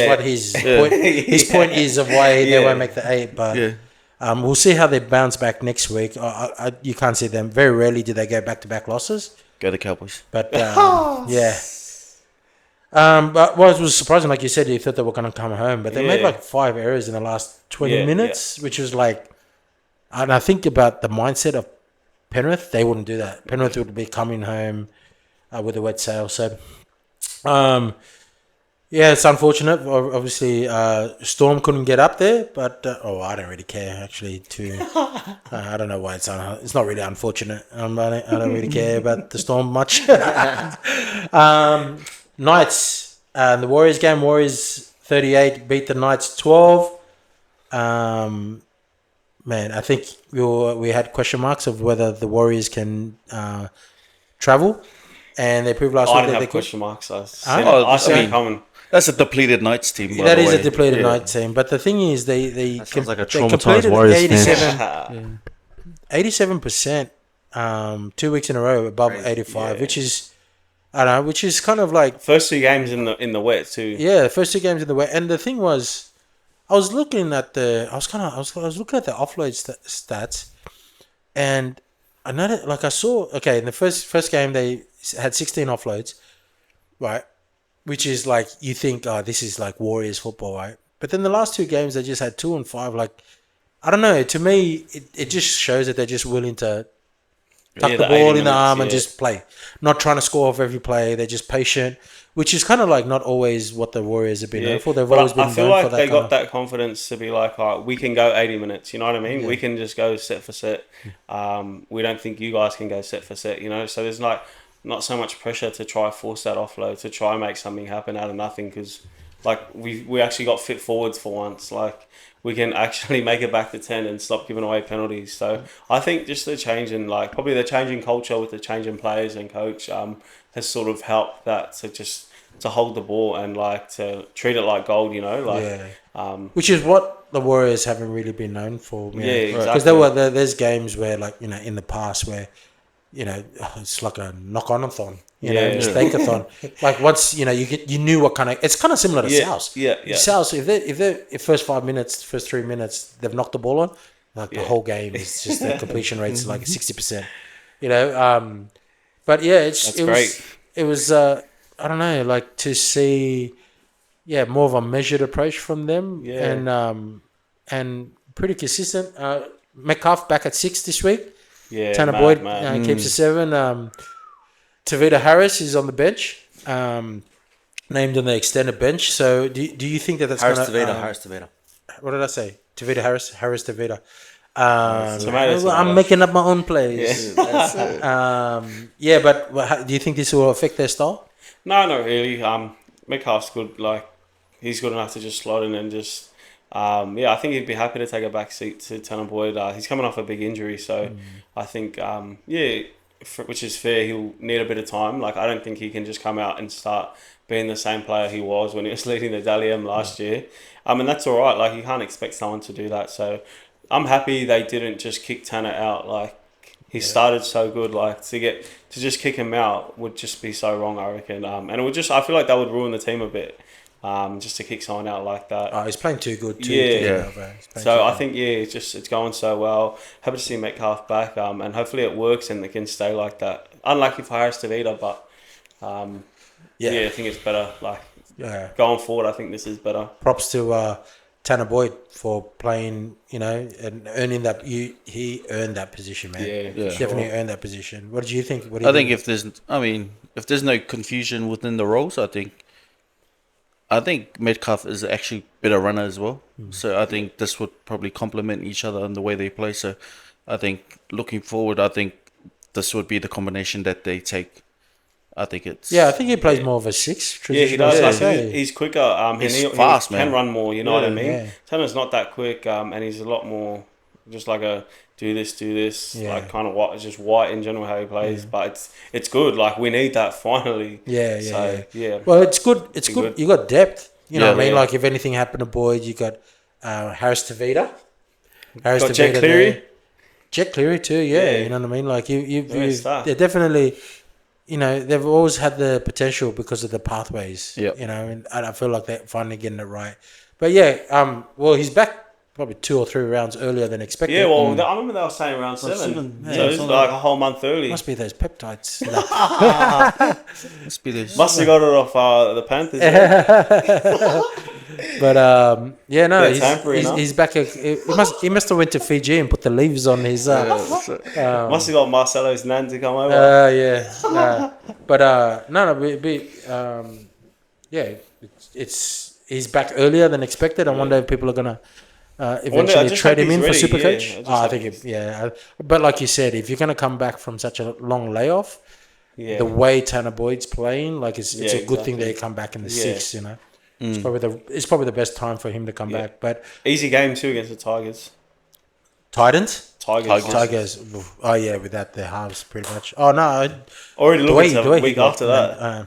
Yeah. what his point is of why they Yeah. won't make the 8. But Yeah. we'll see how they bounce back neck week. You can't see them. Very rarely do they go back-to-back losses. Go the Cowboys. But yeah. But what was surprising, like you said, you thought they were going to come home, but they made Yeah. like 5 errors in the last 20 Yeah, minutes, which was like, and I think about the mindset of Penrith, they wouldn't do that. Penrith would be coming home with a wet sail. So, yeah, it's unfortunate. Obviously, Storm couldn't get up there, but I don't really care actually. I don't know why it's not really unfortunate. I don't really care about the Storm much. Knights, the Warriors game. Warriors 38 beat the Knights 12. Man, I think we had question marks of whether the Warriors can travel, and they proved last I week didn't that they have could. question marks. I Oh, seen I it mean- coming. That's a depleted Knights team. by That the is way. a depleted Yeah. Knight team, but the thing is, they That sounds like a they traumatized completed Warriors fan. 87%, 2 weeks in a row above Crazy. 85, Yeah. which is kind of like First 2 games in the wet too. yeah, the first 2 games in the way. And the thing was, I was looking at the looking at the offload stats, and I noticed, like I saw, okay, in the first game they had 16 offloads, right? Which is like, you think, oh, this is like Warriors football, right? But then the last 2 games they just had 2 and 5. Like, I don't know. To me, it just shows that they're just willing to tuck Yeah, the the ball 80 in the arm and minutes, just play, not trying to score off every play. They're just patient, which is kind of like not always what the Warriors have been known for. They've But always been I feel known like for that they kind got of, that confidence to be like, all right, we can go 80 minutes. You know what I mean? Yeah. We can just go set for set. We don't think you guys can go set for set. You know, so there's like not so much pressure to try force that offload, to try and make something happen out of nothing, because like we actually got fit forwards for once. Like we can actually make it back to 10 and stop giving away penalties. So I think just the change in probably the change in culture with the change in players and coach has sort of helped that to hold the ball and like to treat it like gold, you know, like yeah. Which is what the Warriors haven't really been known for. Yeah, exactly. Because there's games where, like, you know, in the past where, you know, it's like a knock-on-a-thon, you know, Yeah. mistake-a-thon. Like once, you know, you knew what kind of, it's kind of similar to South. Yeah. South, if first 5 minutes, first 3 minutes, they've knocked the ball on, like the whole game is just the completion rate's like 60%, you know. But yeah, That's great. It was I don't know, like to see, more of a measured approach from them, and pretty consistent. Metcalf back at 6 this week. Yeah, Tanner mad, Boyd mad. keeps a 7. Tuivasa Harris is on the bench, named on the extended bench. So do you think that's Harris going to... Tavita. what did I say? Tavita Harris Tavita. Tomato, I'm tomato. making up my own plays. Yeah. Yeah, but do you think this will affect their style? No, not really. Metcalf's good. Like, he's good enough to just slot in and just. Yeah, I think he'd be happy to take a back seat to Tanner Boyd. He's coming off a big injury, so I think yeah, which is fair. He'll need a bit of time. Like, I don't think he can just come out and start being the same player he was when he was leading the Dally M last year. And that's all right. Like, you can't expect someone to do that. So I'm happy they didn't just kick Tanner out. Like, he started so good. Like, to just kick him out would just be so wrong, I reckon. And it would just, I feel like that would ruin the team a bit. Just to kick someone out like that. Oh, he's playing too good too. Yeah. So I good. think it's going so well. Happy to see Metcalf back. And hopefully it works and it can stay like that. Unlucky for Harris Tavita, but yeah, I think it's better. Like, going forward, I think this is better. Props to Tanner Boyd for playing, and earning that. He earned that position, man. Yeah, Definitely earned that position. What did you think? I think if there's no confusion within the roles, I think Metcalf is actually a better runner as well. So I think this would probably complement each other in the way they play. So I think looking forward, I think this would be the combination that they take. I think it's... Yeah, I think he plays more of a 6. Yeah, he does. Yeah. He's quicker. He's fast, he man. can run more, you know what I mean? Yeah. Tanner's not that quick, and he's a lot more just like a do this, like kind of just white in general how he plays. But it's good. Like, we need that finally. Yeah. Well, it's good. It's good. You got depth. You know what I mean? Yeah. Like, if anything happened to Boyd, you got Harris Tavita. Got Jack Cleary. there. Jack Cleary too. Yeah. You know what I mean? Like, they're definitely. They've always had the potential because of the pathways. Yep. And I feel like they're finally getting it right. But yeah, well, he's back probably 2 or 3 rounds earlier than expected. Yeah, well, I remember they were saying around 7. Yeah, So it's like a whole month early. Must be those peptides. Must be this. Must have got it off the Panthers. But They're tampering, he's back. He must have went to Fiji and put the leaves on his. Must have got Marcelo's nan to come over. He's back earlier than expected. I wonder if people are gonna eventually trade him in for Supercoach. I think but like you said, if you're gonna come back from such a long layoff, the way Tanner Boyd's playing, like it's a good thing that he come back in the 6th. It's probably the best time for him to come back. But easy game too against the Tigers. Titans. Tigers. Oh yeah, without their halves pretty much. Oh no, already looking at the week after that.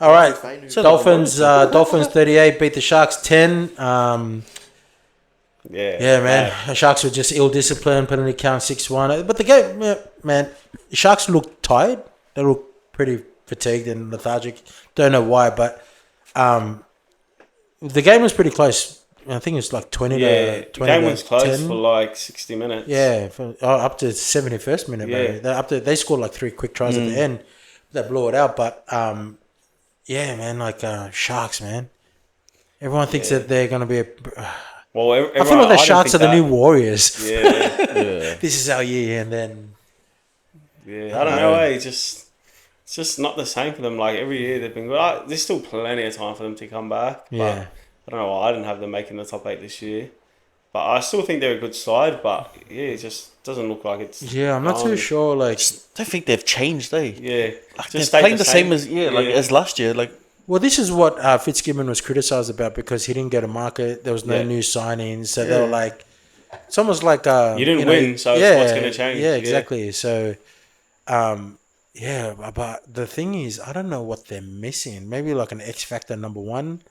All right, Dolphins 38 beat the Sharks 10. Yeah, man. The Sharks were just ill-disciplined, penalty count 6-1. But the game, man, the Sharks look tired. They look pretty fatigued and lethargic. Don't know why, but the game was pretty close. I think it was like 20 to 20. The game was close 10. for like 60 minutes. Yeah, up to 71st minute. Yeah. They scored like 3 quick tries at the end. They blew it out, but yeah, man, like Sharks, man. Everyone thinks that they're going to be I feel like the Sharks are the new Warriors. Yeah. This is our year, and then... Yeah, I don't know, it's just not the same for them. Like, every year they've been good. There's still plenty of time for them to come back. But Yeah. I don't know why I didn't have them making the top 8 this year. But I still think they're a good side, but it just doesn't look like it's... Yeah, I'm not too sure, like... I don't think they've changed, Yeah. Like, Just they're playing the same as last year. Like, Well, this is what Fitzgibbon was criticised about because he didn't go to market. There was no new signings. So they were like... It's almost like... you didn't win, so what's going to change? Yeah, exactly. So, but the thing is, I don't know what they're missing. Maybe like an X Factor number 1.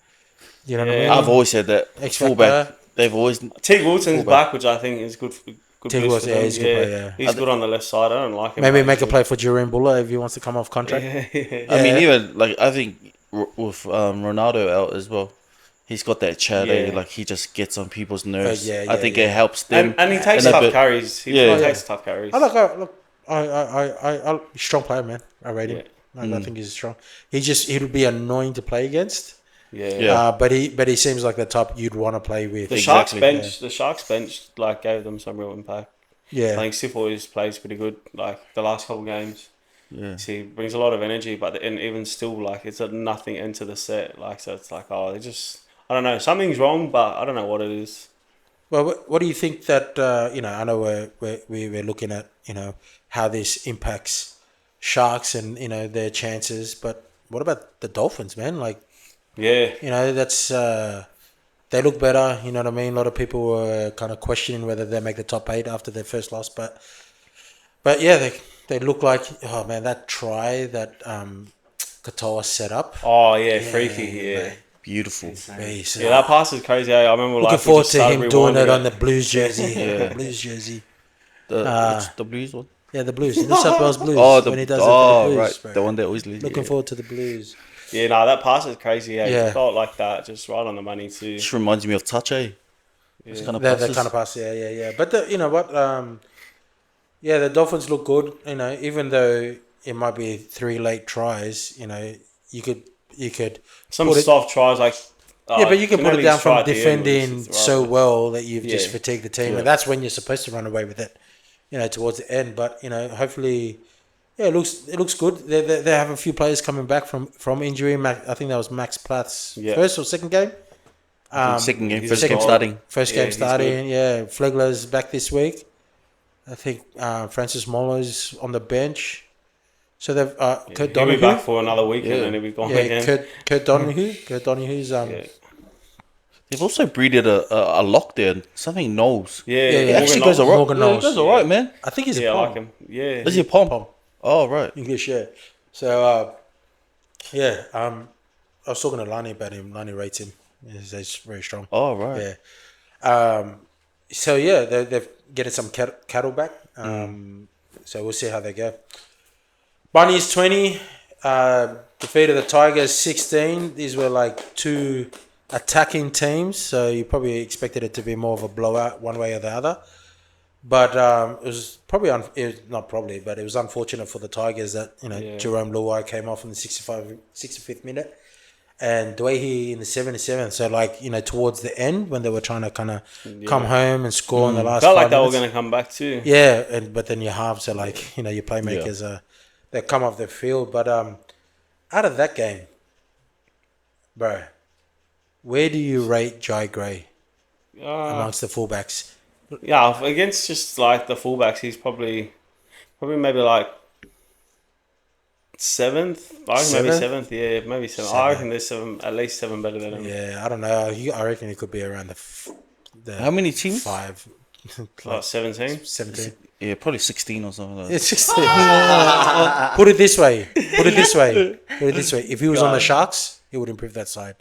You know what I mean? I've always said that. X Fullback. Factor. They've always... Teague Wilson's back, which I think is good. Teague Wilson, he's a good player. He's good on the left side. I don't like him. Maybe make a play for Jerome Buller if he wants to come off contract. I mean, even like I think with Ronaldo out as well, he's got that chatter. Like he just gets on people's nerves. I think it helps them. And he takes tough carries. He takes tough carries. I strong player, man. I rate him. I think he's strong. He would be annoying to play against. But he seems like the type you'd want to play with. The Sharks bench like gave them some real impact. Yeah, I think Sif always plays pretty good. Like the last couple games, he brings a lot of energy. But and even still, like it's a nothing into the set. Like so, it's like they just I don't know, something's wrong, but I don't know what it is. Well, what do you think that I know we're looking at how this impacts Sharks and their chances, but what about the Dolphins, man? Like Yeah. that's they look better. You know what I mean? A lot of people were kind of questioning whether they make the top 8 after their first loss, but yeah, they look like, oh man, that try that Katoa set up. Oh yeah, freaky. Yeah. mate. Beautiful. Beast. Yeah, that pass is crazy. I remember Looking we forward just to started him doing rewinding it on the Blues jersey. Yeah. Blues jersey. The Blues one. Yeah, the Blues. The New South Wales Blues. Oh, when he does it for the Blues, right, bro. the one that always leads. Looking forward to the Blues. Yeah, no, that pass is crazy. Yeah, Yeah. It felt like that, just right on the money too. Just reminds me of Touch, eh? Those kind of That passes. kind of pass, yeah. But you know what? The Dolphins look good. Even though it might be 3 late tries, you could Some put it- soft tries like. but you can put it Canelli's down try from at the end was defending just so rather- well that you've just Yeah. fatigued the team, Yeah. and that's when you're supposed to run away with it. Towards the end. But hopefully, it looks good. They have a few players coming back from injury. I think that was Max Plath's first or second game. Second game, he's first second- game starting. First Yeah, game he's starting. Yeah, Flegler's back this week. I think Francis Molo's on the bench. So they've Kurt He'll be Donahue. back for another weekend Yeah. and he'll be gone Yeah, again. Kurt Donahue. Kurt Donahue's Yeah. They've also breeded a lock there. Something Knowles. Yeah, Yeah, It yeah. actually Morgan goes alright. Morgan Yeah, it Knowles. goes alright, man. I think he's Yeah, a I Pom. like him. Yeah. Is he a Pom? Pom. Oh, right. English, yeah. So I was talking to Lani about him. Lani rates him. He's very strong. Oh, right. Yeah. They're getting some cattle back. So we'll see how they go. Bunnies 20, defeated the Tigers 16. These were like 2 attacking teams, so you probably expected it to be more of a blowout one way or the other. But it was probably it was unfortunate for the Tigers that Jerome Luai came off in the 65th minute. And Dwayne in the 77th, so towards the end when they were trying to kind of come home and score in the last Felt 5 like they were minutes. going to come back too. Yeah, but then your halves are your playmakers they come off the field. But out of that game, bro, where do you rate Jai Gray amongst the fullbacks? Yeah, against just like the fullbacks, he's probably maybe like 7th. I reckon maybe Seventh? 7th. Yeah, maybe 7th. I reckon there's at least 7 better than him. Yeah, I don't know. I reckon it could be around the How many teams? 5, Like 17. 17. Yeah, probably 16 or something like that. It's just put it this way. If he was on the Sharks, he would improve that side.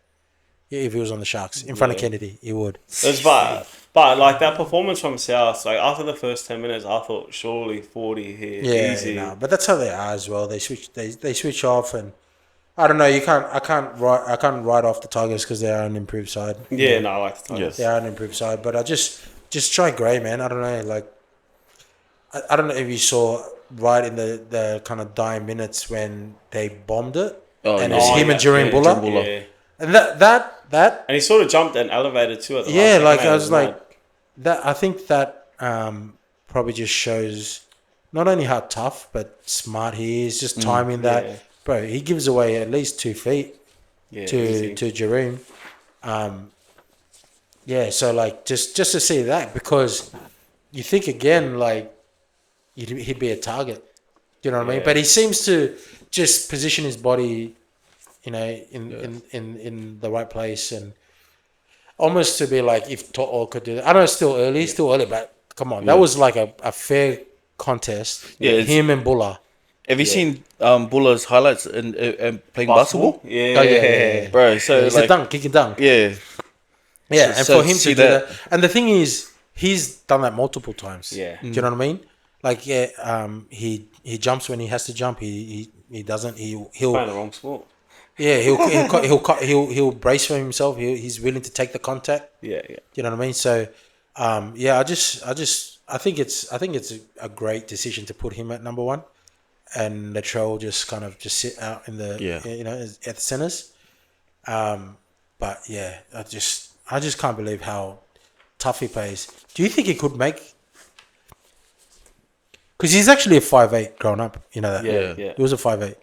Yeah, if he was on the Sharks in front of Kennedy, he would. It's but like that performance from South, like after the first 10 minutes, I thought surely 40 here, Yeah, easy. no, but that's how they are as well. They switch off, and I don't know. I can't write off the Tigers because they are an improved side. Yeah, no, I like the Tigers. They are an improved side, but I just try Gray, man. I don't know, like I don't know if you saw right in the kind of dying minutes when they bombed it, and it's him and Jerome Buller, Yeah. and that And he sort of jumped and elevated too at the yeah, last like second. I was Mad. like that. I think that probably just shows not only how tough but smart he is. Just timing that, yeah. bro. He gives away at least 2 feet yeah, to easy. Jerome. So like just to see that, because you think again like he'd be a target. Do you know what I mean? Yeah. But he seems to just position his body, in the right place, and almost to be like if To'o could do that. I know it's still early, but come on, that was like a fair contest. Yeah, it's- him and Buller. Have you seen Buller's highlights in playing basketball? Yeah. Oh, yeah. Bro, so It's like, a dunk, he can dunk. yeah. Yeah, and So for him to see do that- that, and the thing is, he's done that multiple times. Yeah. Do you know what I mean? Like, he jumps when he has to jump. He doesn't. Playing He'll the wrong sport. he'll brace for himself. He's willing to take the contact. Yeah. Do you know what I mean? So, I think it's a great decision to put him at number 1, and Latrell just kind of just sit out in the at the centers. But yeah, I just can't believe how tough he plays. Do you think he could make? Because he's actually a 5'8" growing up. You know that. Yeah. He was a 5'8".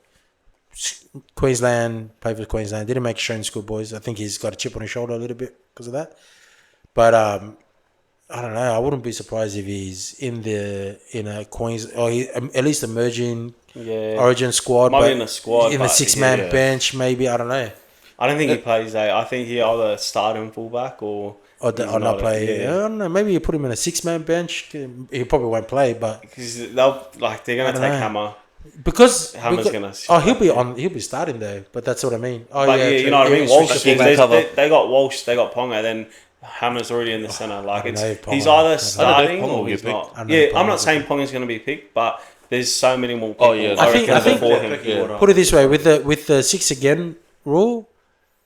Queensland, played for Queensland. Didn't make Australian schoolboys. I think he's got a chip on his shoulder a little bit because of that. But I don't know. I wouldn't be surprised if he's in a Queens or at least emerging Origin squad, Might be but in a squad, in the but 6-man bench, maybe. I don't know. I don't think he plays eight. I think he either start him fullback or Not play. I don't know. Maybe you put him in a 6-man bench. He probably won't play, but because they're gonna take know. Hammer. because Hammer's gonna. he'll be starting though. But that's what I mean. Oh But yeah, you true. know what I mean. He'll Walsh, switch Keep the that fullback. cover. they got Walsh, they got Ponga, then Hammer's already in the centre. Like don't know if he's Ponga- either starting Ponga will or be he's picked. not. I don't know Yeah, if I'm Ponga not will saying be Ponga's gonna be picked, but there's so many more people. Oh, yeah. I think before him, he yeah. would've- Put it this way, with the 6 again rule,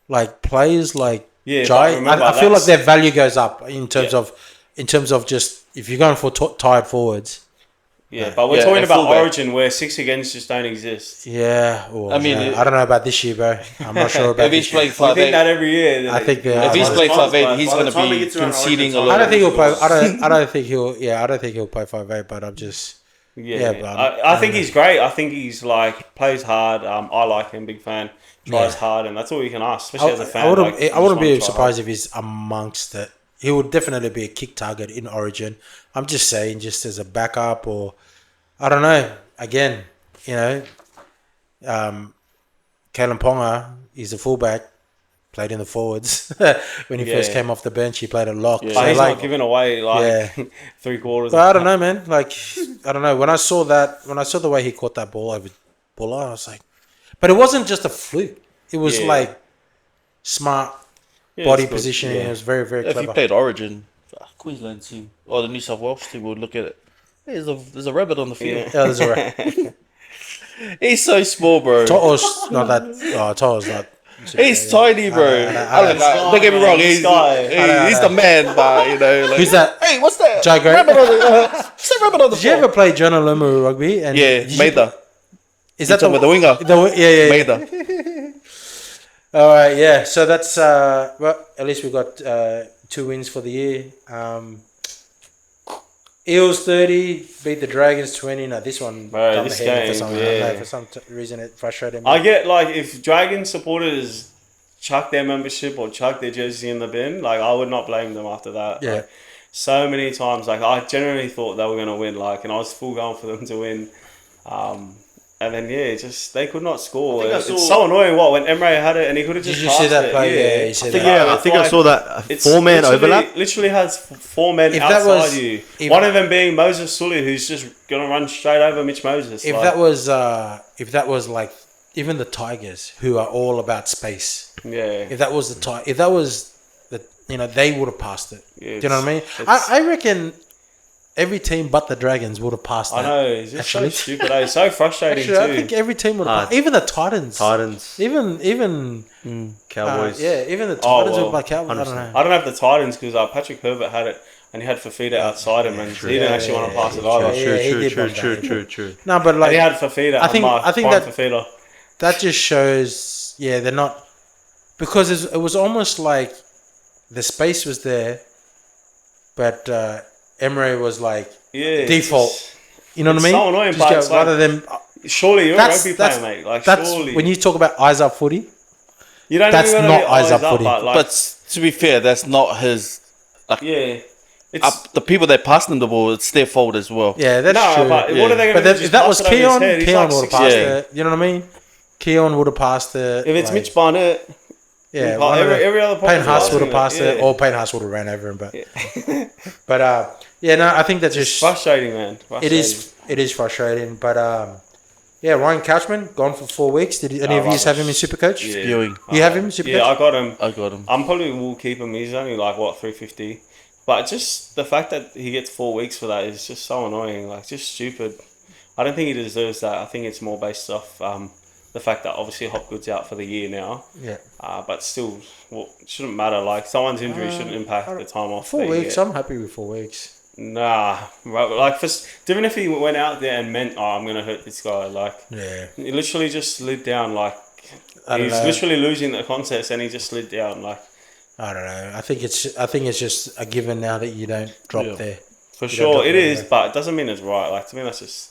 like players like Yeah, Jai, but remember, I feel like that's- their value goes up in terms of just if you're going for tired forwards. Yeah, but we're Yeah, talking and about fullback. Origin where 6 against just don't exist. Yeah, well, I mean, I don't know about this year, bro. I'm not sure about If he's this year. playing We think 5'8", that every year. I think if he's I playing By the 5'8", he's time going the to time he be gets around conceding a Origin lot. don't think he'll play. goals. I don't think he'll. Yeah, I don't think he'll play 5'8", but I'm just. Yeah, but I think he's great. I think he's like plays hard. I like him, big fan. Tries hard, and that's all you can ask, especially as a fan. I wouldn't. like, you I wouldn't just be wanna try surprised if he's amongst it. He would definitely be a kick target in Origin. I'm just saying, just as a backup, or I don't know. Again, Kalen Ponga, he's a fullback. Played in the forwards when he first came off the bench. He played a lock. But So he's like, not giving away like 3/4. but I don't know, man. Like, I don't know. When I saw the way he caught that ball over Buller, I was like, but it wasn't just a fluke. It was like smart body it's good. positioning. Yeah. It was very, very If clever. he played Origin, Queensland team or the New South Wales team would look at it. Hey, there's a rabbit on the field. Yeah, that's all right. He's so small, bro. To'o's not that. Oh, To'o's not. He's tiny, bro. I know. Don't get me wrong. He's I the man, but like, Who's that? Hey, what's that? Jai Gray? Rabbit on the, what's that rabbit on the Did you floor? ever play Jonah Lomu rugby? And Yeah, did you- Maida. Is that With the winger? Yeah. Maida. All right, yeah. So that's well. At least we got 2 wins for the year. Eels 30 beat the Dragons 20. Now this one, Bro, done this the head game, for some, I don't know, for some reason it frustrated me. I get like if Dragon supporters chuck their membership or chuck their jersey in the bin, like I would not blame them after that. Yeah. Like, so many times, like I genuinely thought they were gonna win, like, and I was full going for them to win. And then just they could not score. I think I It's saw- so annoying. What when Emre had it and he could have Did just you see passed that it. play? Yeah, you I said think, that. I think I saw that It's 4-man literally- overlap. Literally has 4 men If that outside was- you. if- One of them being Moses Sully, who's just gonna run straight over Mitch Moses. If like, that was like even the Tigers, who are all about space. yeah, If that was the they would have passed it. Yeah, Do you know what I mean? it's- I reckon every team but the Dragons would have passed that. I know it's just actually. so stupid. It's so frustrating Actually, I too. think every team would have passed. Even the Titans. Titans, Even Cowboys. even the Titans Oh, would well, have like Cowboys. I don't know. I don't have the Titans because Patrick Herbert had it and he had Fafita outside him and he didn't actually want to pass it either. Yeah, he did want that. True. No, but And like he had Fafita. I think that- Fafita. that just shows, they're not, because it was almost like the space was there, but Emre was like Yeah, default. You know what I it's mean? so annoying, Just but go, it's like- rather than surely you're a that's rugby player, mate. Like that's surely when you talk about eyes up footy. you don't that's even not get eyes up footy. but like, But to be fair, that's not his. yeah, it's The people that passed him the ball, it's their fault as well. Yeah, that's no, true. but yeah. what are they going But to do? if that was Keon, Keon would have passed Yeah. it. You know what I mean? Keon would have passed it. If it's like, Mitch Barnett, yeah, like, one of the- every other Payne person's Haas would have passing passed it, yeah. or Payne Haas would have ran over him. But no, I think that's It's just frustrating, man. it is frustrating. But Ryan Couchman gone for 4 weeks. Did any of you rubbish. have him in Supercoach? Yeah. Spewing. You have him in Supercoach? Yeah, I got him. I got him. I'm probably will keep him. He's only like what 350, but just the fact that he gets 4 weeks for that is just so annoying. Like just stupid. I don't think he deserves that. I think it's more based off the fact that obviously Hopgood's out for the year now. Yeah. But still, it shouldn't matter. Like someone's injury shouldn't impact the time off. 4 that you weeks. get. I'm happy with 4 weeks. Nah, right, like even if he went out there and meant, I'm gonna hurt this guy, like Yeah. he literally just slid down. Like I don't he's know. literally losing the contest and he just slid down. Like I don't know. I think it's just a given now that you don't drop there. for You don't sure drop it there, is, yeah. but it doesn't mean it's right. Like to me, that's just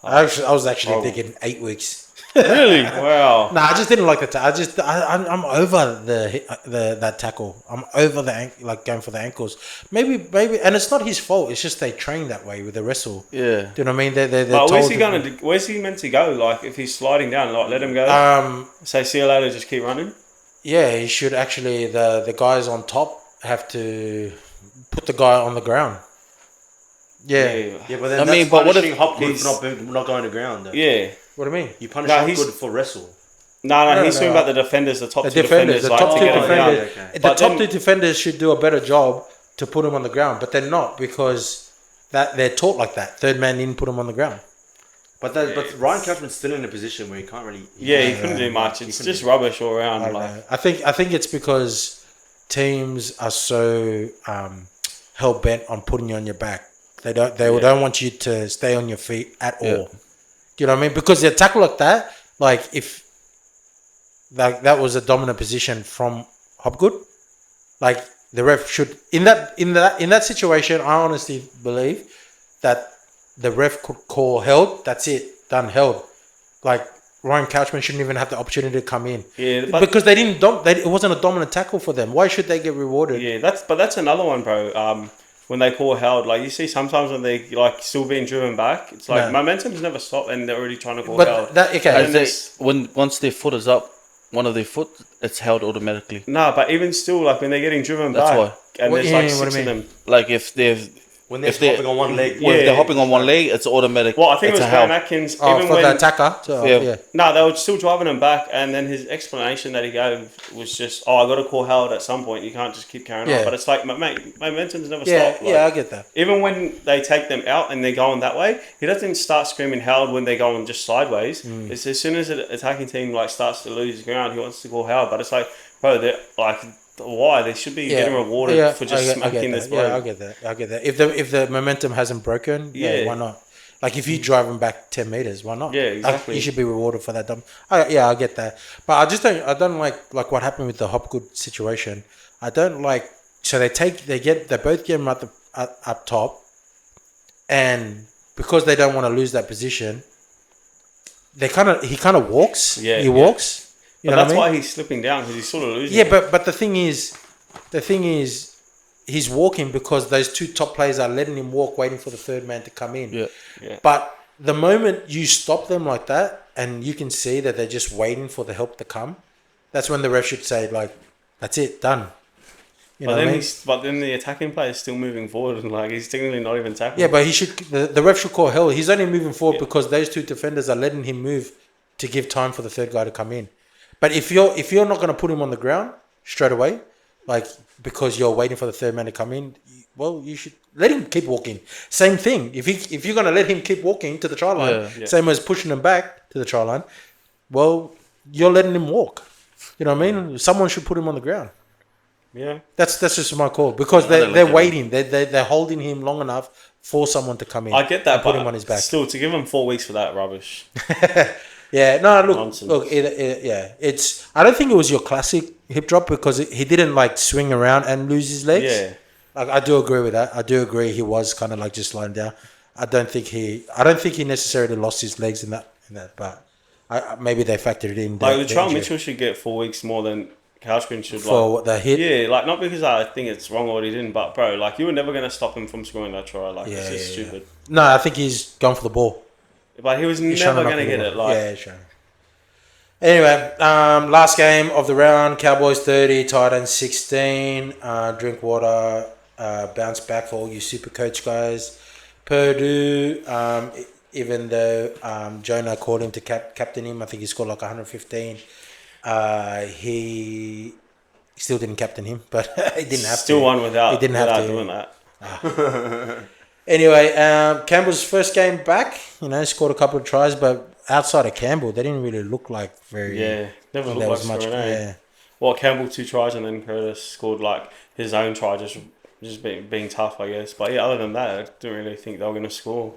I was actually horrible. thinking 8 weeks. Really? Wow. Nah, I just didn't like the tackle. I'm over that tackle. I'm over like going for the ankles. Maybe, and it's not his fault. It's just they train that way with the wrestle. Yeah. Do you know what I mean? They're But where's told he going to? Where's he meant to go? Like, if he's sliding down, like, let him go. Say, see you later. Just keep running. Yeah, he should actually. The guys on top have to put the guy on the ground. Yeah. Yeah, but then I that's mean, but what if punishing Hopgood he's- for not going to ground. Though. Yeah. What do you mean? You punish No, Hopgood for wrestle. No, he's no. talking about the defenders, the top The two defenders, defenders. the like, top to two get him down. defenders, okay. the But top then- two defenders should do a better job to put him on the ground, but they're not because that they're taught like that. Third man didn't put him on the ground. But Ryan Couchman's still in a position where he can't really. Yeah, he couldn't do much. It's just rubbish all around. I don't Like, know. I think it's because teams are so hell bent on putting you on your back. They don't want you to stay on your feet at all. Yeah. Do you know what I mean? Because they tackle like that, like if that was a dominant position from Hopgood, like the ref should in that situation. I honestly believe that the ref could call held. That's it, done, held. Like Ryan Couchman shouldn't even have the opportunity to come in. Yeah, but- because they didn't. It wasn't a dominant tackle for them. Why should they get rewarded? yeah, that's another one, bro. When they call held, like you see sometimes when they like still being driven back, it's like No. momentum's never stopped and they're already trying to call But held. that okay. And As there's- once their foot is up, one of their foot, it's held automatically. Nah, but even still, like when they're getting driven That's back, why. and What- there's yeah, like what do six you of mean? them. Like if they're When they're if they're hopping on one leg. Well, if Yeah. they're hopping on one leg, it's automatic. Well, I think it's it was a held. Graham Atkins. Oh, even for when the attacker. So, Yeah. yeah. no, they were still driving him back, and then his explanation that he gave was just, "Oh, I got to call held at some point. You can't just keep carrying Yeah. on." But it's like, mate, momentum's never Yeah, stopped. Like, yeah, I get that. even when they take them out and they're going that way, he doesn't start screaming held when they're going just sideways. Mm. It's as soon as the attacking team like starts to lose ground, he wants to call held. But it's like, bro, they're like, why? They should be getting rewarded for just smacking this bloke. Yeah, I get that. If the momentum hasn't broken, Yeah. why not? Like if you drive him back 10 meters, why not? Yeah, Like, exactly. you should be rewarded for that. I get that, but I don't like what happened with the Hopgood situation. I don't like. So they both get him up top, and because they don't want to lose that position, he kind of walks. Yeah, he yeah. walks. You But know what that's I mean? why he's slipping down because he's sort of losing. Yeah, it. but the thing is, he's walking because those two top players are letting him walk, waiting for the third man to come in. Yeah. Yeah. But the moment you stop them like that, and you can see that they're just waiting for the help to come, that's when the ref should say, like, "That's it, done." You know But what I then mean? but then the attacking player is still moving forward and like he's technically not even tackling. Yeah, but he should. The ref should call hell. He's only moving forward because those two defenders are letting him move to give time for the third guy to come in. But if you're not going to put him on the ground straight away, like because you're waiting for the third man to come in, well, you should let him keep walking. Same thing. If you're going to let him keep walking to the try line, Yeah. same as pushing him back to the try line, well, you're letting him walk. You know what I mean? Someone should put him on the ground. Yeah. That's just my call because don't like they're that. waiting. They're holding him long enough for someone to come in. I get that, and put but him on his back. still, to give him 4 weeks for that rubbish. Yeah, no, Nonsense. look, it's. I don't think it was your classic hip drop because he didn't like swing around and lose his legs. Yeah. Like I do agree with that. I do agree he was kind of like just lying down. I don't think he necessarily lost his legs in that. But maybe they factored it in. Like the Latrell injury. Mitchell should get 4 weeks more than Couchman should. for Like, the hit. yeah, like not because I think it's wrong or what he didn't, but bro, like you were never gonna stop him from scoring that try. Like it's just Yeah. stupid. No, I think he's gone for the ball. But he was He's trying never knock gonna the get ball. it. Like Yeah, sure. Anyway, last game of the round: Cowboys 30, Titans 16. Drink water. Bounce back for all you super coach guys. Purdue, even though Jonah called him to captain him, I think he scored like 115. He still didn't captain him, but he didn't have still to. won without He didn't have without to. doing that. Anyway, Campbell's first game back, scored a couple of tries, but outside of Campbell, they didn't really look like very. Yeah, never there looked like was much. scoring. Yeah. Well, Campbell 2 tries and then Curtis scored like his own try, just being tough, I guess. But yeah, other than that, I didn't really think they were gonna score.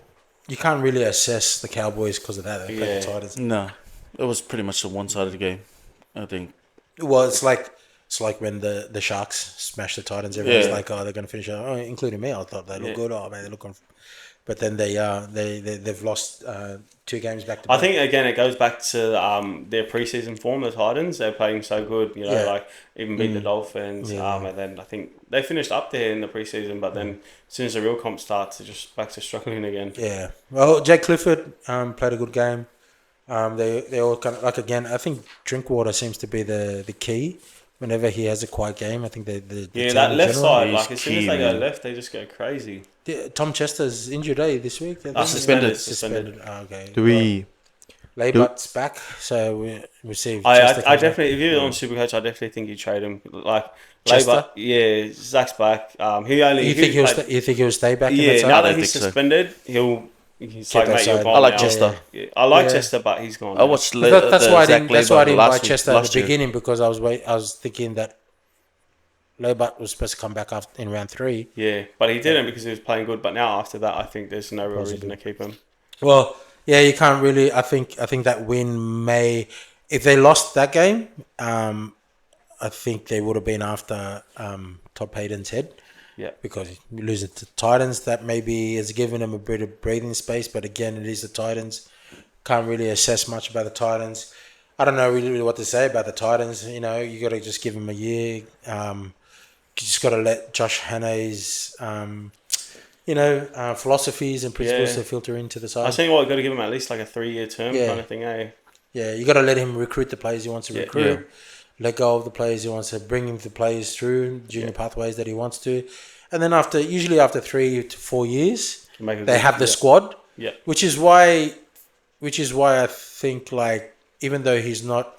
You can't really assess the Cowboys because of that. They played Yeah. the Titans. No, it was pretty much a one-sided game. I think. Well, it's like It's like when the Sharks smashed the Titans. Everyone's Yeah. like, "Oh, they're going to finish it." Oh, including me. I thought they look Yeah. good. Oh man, they're looking. But then they've lost 2 games back to I back. think again it goes back to their preseason form. The Titans, they're playing so good, Yeah. like even beat the Dolphins. Yeah. And then I think they finished up there in the preseason, but then as soon as the real comp starts, they're just back to struggling again. Yeah. Well, Jake Clifford played a good game. They all kind of like again. I think Drinkwater seems to be the key. Whenever he has a quiet game, I think the Yeah, team that in left general- side, He's like as soon as key, they go man. left, they just go crazy. Yeah, Tom Chester's injured this week. I think. Suspended. Suspended. Oh, okay. Do we? Laybutt's back, so we see. If I Chester comes back. definitely, if you're on Supercoach, I definitely think you trade him. Like Chester? Labour, yeah, Zach's back. He only. You he think he'll played- you think he'll stay back? in Yeah, that side? now I that don't he's think so. suspended, he's Get like, that mate, you're side. gone I like now. Chester. Yeah, I like Yeah. Chester, but he's gone. I now. watched That's why I Zach didn't. That's why I didn't buy last week- Chester at last the year. beginning because I was thinking that Laybutt was supposed to come back after in round 3. Yeah, but he didn't because he was playing good. But now after that, I think there's no real reason to keep him. Well, yeah, you can't really. I think that win may, if they lost that game, I think they would have been after Todd Payton's head. Yeah. Because losing to Titans, that maybe has given them a bit of breathing space. But again, it is the Titans. Can't really assess much about the Titans. I don't know really what to say about the Titans. You know, you got to just give them a year. You just got to let Josh Hannay's, philosophies and principles Yeah. to filter into the I side. think what got to give him at least like a 3-year term Yeah. kind of thing, eh? Yeah, you got to let him recruit the players he wants to Yeah. recruit. Yeah. Let go of the players he wants to bring him the players through junior pathways that he wants to, and then usually after 3 to 4 years, Make a they good- have the yeah. squad. Yeah. Which is why I think like even though he's not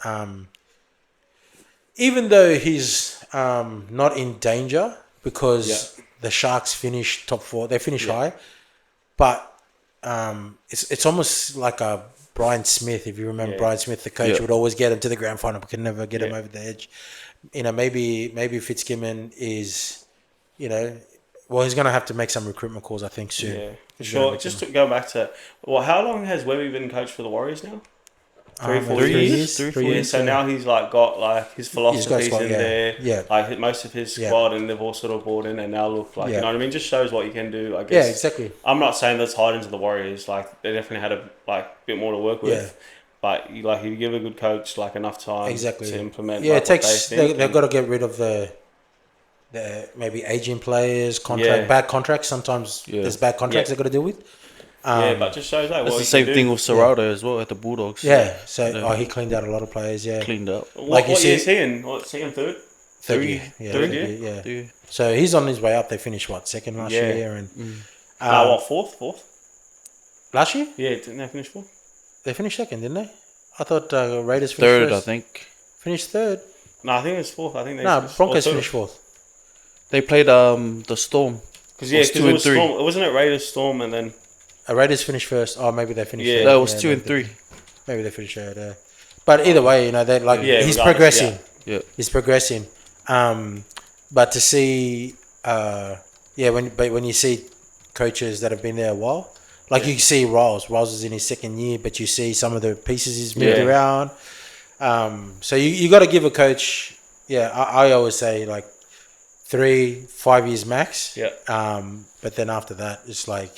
not in danger because the Sharks finish top 4, they finish high, but it's almost like a Brian Smith. If you remember Yeah. Brian Smith, the coach Yeah. would always get him to the grand final, but could never get him Yeah. over the edge. Maybe Fitzgibbon is, well, he's going to have to make some recruitment calls, I think, soon. Yeah, for He's sure. gonna make Just some- to go back to, how long has Webby been coach for the Warriors now? 3 or 4 3 years? years. 3, 3 4 Yeah, years. so now he's like got like his philosophies squad, in yeah. there. Yeah. Like most of his Yeah. squad, and they've all sort of bought in and now look like, Yeah. you know what I mean? Just shows what you can do, I Yeah, guess. exactly. I'm not saying the Titans are the Warriors. Like they definitely had a bit more to work with. Yeah. But if you give a good coach like enough time Exactly. to implement, Yeah, like, it takes. what they think, They've got to get rid of the maybe aging players, Yeah. bad contracts. Sometimes Yeah. there's bad contracts Yeah. they've got to deal with. but just shows like That's what the you same can thing do. with Serraldo as well at the Bulldogs. Yeah. So Yeah. he cleaned out a lot of players. Yeah. Cleaned up. like you What see- year is he in? What, second, third? Third Three. year. Yeah. Third third year? year, yeah. Yeah. So he's on his way up. They finished second last Yeah. year and Fourth? last year Yeah, didn't they finish fourth? they finished second, didn't they? I thought Raiders finished Third, first. I think. Finished third. No, I think it was fourth. I think they No, finished- Broncos or third. finished fourth. They played the Storm. Because It was it 2 and was 3. Storm. Wasn't it Raiders, Storm, and then Raiders finished first. Oh, maybe they finished. Yeah. third. That was Yeah, 2 and maybe- 3. Maybe they finished third. But either way, they're like Yeah, he's regardless, progressing. Yeah. He's progressing. But to see, when you see coaches that have been there a while, like you see Riles is in his second year, but you see some of the pieces he's moved Yeah. around. So you got to give a coach. Yeah, I always say like 3-5 years max. Yeah. But then after that, it's like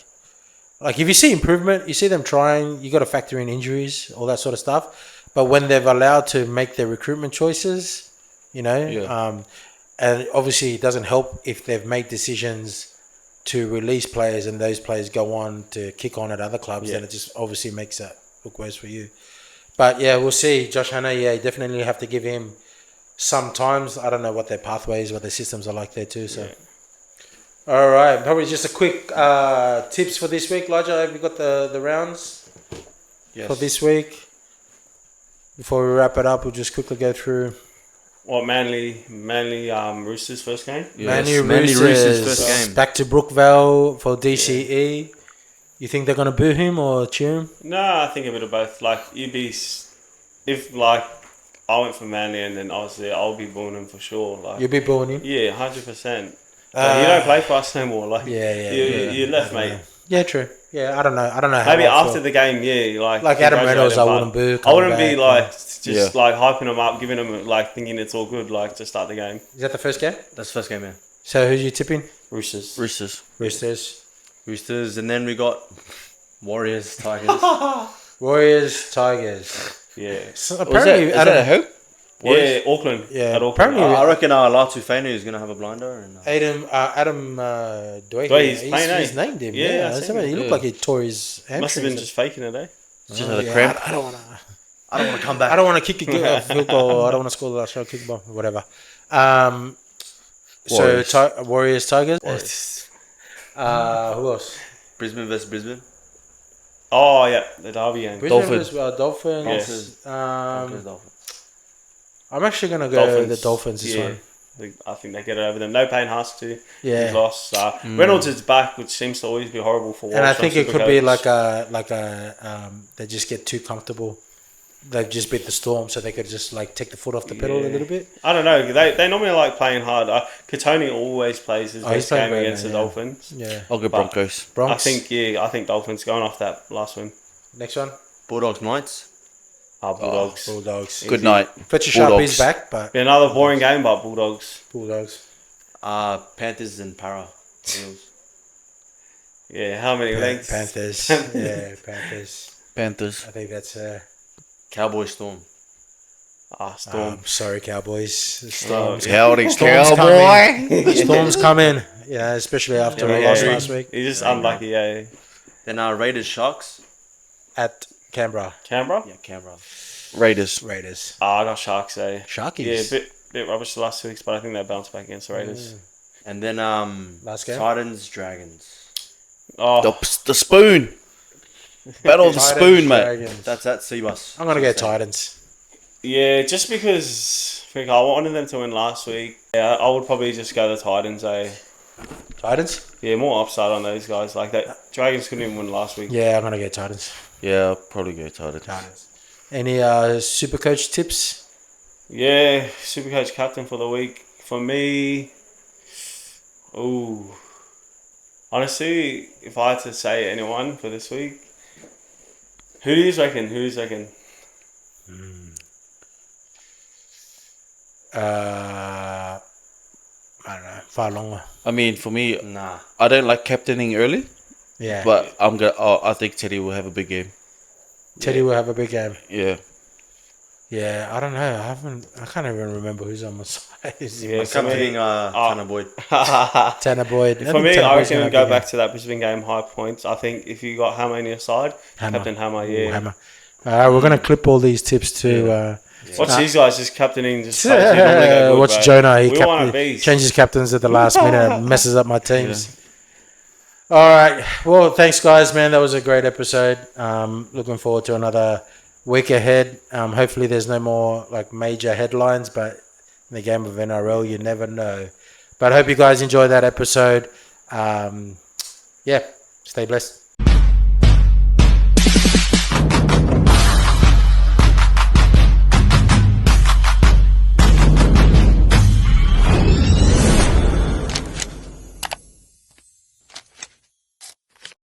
if you see improvement, you see them trying. You got to factor in injuries, all that sort of stuff. But when they've allowed to make their recruitment choices, Yeah. and obviously it doesn't help if they've made decisions to release players and those players go on to kick on at other clubs, then it just obviously makes it look worse for you. But yeah, we'll see. Josh Hannah, you definitely have to give him some times. I don't know what their pathways, what their systems are like there too. So, all right, probably just a quick tips for this week. Elijah, have you got the rounds Yes. for this week? Before we wrap it up, we'll just quickly go through. Manly Roosters first game. Yes. Manly Roosters first game. back to Brookvale for DCE. You think they're gonna boo him or cheer him? No, I think a bit of both. Like if like I went for Manly and then obviously I'll be booing him for sure. Like You'll be booing him. yeah, 100%. You don't play for us no more. Like Yeah. you left, mate. Yeah, true. Yeah, I don't know. I don't know how. Maybe I after feel. the game, yeah, Like Adam Reynolds, congratulate I him, wouldn't but boo. I wouldn't coming be back. like just like hyping him up, giving him like thinking it's all good, like to start the game. Is that the first game? That's the first game, yeah. So who's you tipping? Roosters. Roosters. Roosters. Roosters, and then we got Warriors, Tigers. Warriors, Tigers. Yeah. So Was apparently, that a who? Yeah, Auckland. Yeah, At Auckland. apparently- I reckon Latu Fenu is going to have a blinder. And, Adam Dwyer. Dwyer, he's playing, He's eh? named him. Yeah, Yeah, I that's seen right. He it. looked like he tore his hamstrings. Must have been just faking it, eh? Just had a Yeah, cramp. I don't want to. I don't want to come back. I don't want to kick a field goal. I don't want to score the last shot, kick the ball, whatever. Warriors. So Warriors, Tigers. Warriors. Who else? Brisbane versus Brisbane. Oh yeah, the Derby game. Brisbane Dolphins. versus, Dolphins. Dolphins. Um, I'm actually gonna go the Dolphins this one. I think they get it over them. No Payne Haas too. Yeah. He's lost. Reynolds is back, which seems to always be horrible for Walsh. And I think on it could be Supercoach. like a they just get too comfortable. They've just beat the Storm, so they could just like take the foot off the pedal a Yeah. little bit. I don't know. They normally like playing hard. Katoni always plays his Oh, he's best playing game great, against man, the yeah. Dolphins. Yeah. I'll go But- Broncos. Bronx. I think Dolphins going off that last win. Next one. Bulldogs, Knights. Bulldogs. Bulldogs. Good night. Fletcher Sharp Bulldogs. is back, but Be another boring game, but Bulldogs. Bulldogs. Panthers and Para. Eagles. Yeah, how many lengths? Panthers. Yeah, Panthers. Panthers. I think that's Cowboys, Storm. Storm. sorry, Cowboys. The Oh, Storm's, Howdy, Storm's cowboy. the Storm's coming. Yeah, especially after a loss last week He's just There you unlucky, yeah. Then Raiders, Sharks. at Canberra. Canberra? Yeah, Canberra. Raiders. Raiders. I got Sharks, eh? Sharkies. Yeah, bit rubbish the last 2 weeks, but I think they bounced back against the Raiders. And then Last game? Titans, Dragons. Oh, The spoon. Battle of the Titans, spoon, mate. Dragons. That's at Seabus. I'm gonna go Titans. yeah, just because I wanted them to win last week. Yeah, I would probably just go the Titans, eh? Titans? Yeah, more upside on those guys. Like that, Dragons couldn't even win last week. Yeah, I'm gonna go Titans. Yeah, I'll probably go Titans. Titans. Any super coach tips? Yeah, Supercoach captain for the week. For me, honestly, if I had to say anyone for this week, who do you reckon? I don't know. Far longer. I mean, for me, Nah. I don't like captaining early, Yeah. but I'm gonna. I think Teddy will have a big game. Teddy will have a big game. Yeah. Yeah, I don't know. I can't even remember who's on my side. Yeah, I'm for me, captaining Tanner Boyd. Tanner Boyd. for me, I reckon we go back to that Brisbane game high points. I think if you got Hammer on your side, Hammer. Captain Hammer, yeah. Hammer. We're gonna clip all these tips to. Watch these guys just captaining. Just players who normally go good, Watch bro. Jonah. He We want a beast. changes captains at the last minute and messes up my teams. All right. Well, thanks, guys, man. That was a great episode. Looking forward to another week ahead. Hopefully, there's no more like major headlines, but in the game of NRL, you never know. But I hope you guys enjoyed that episode. Yeah, stay blessed.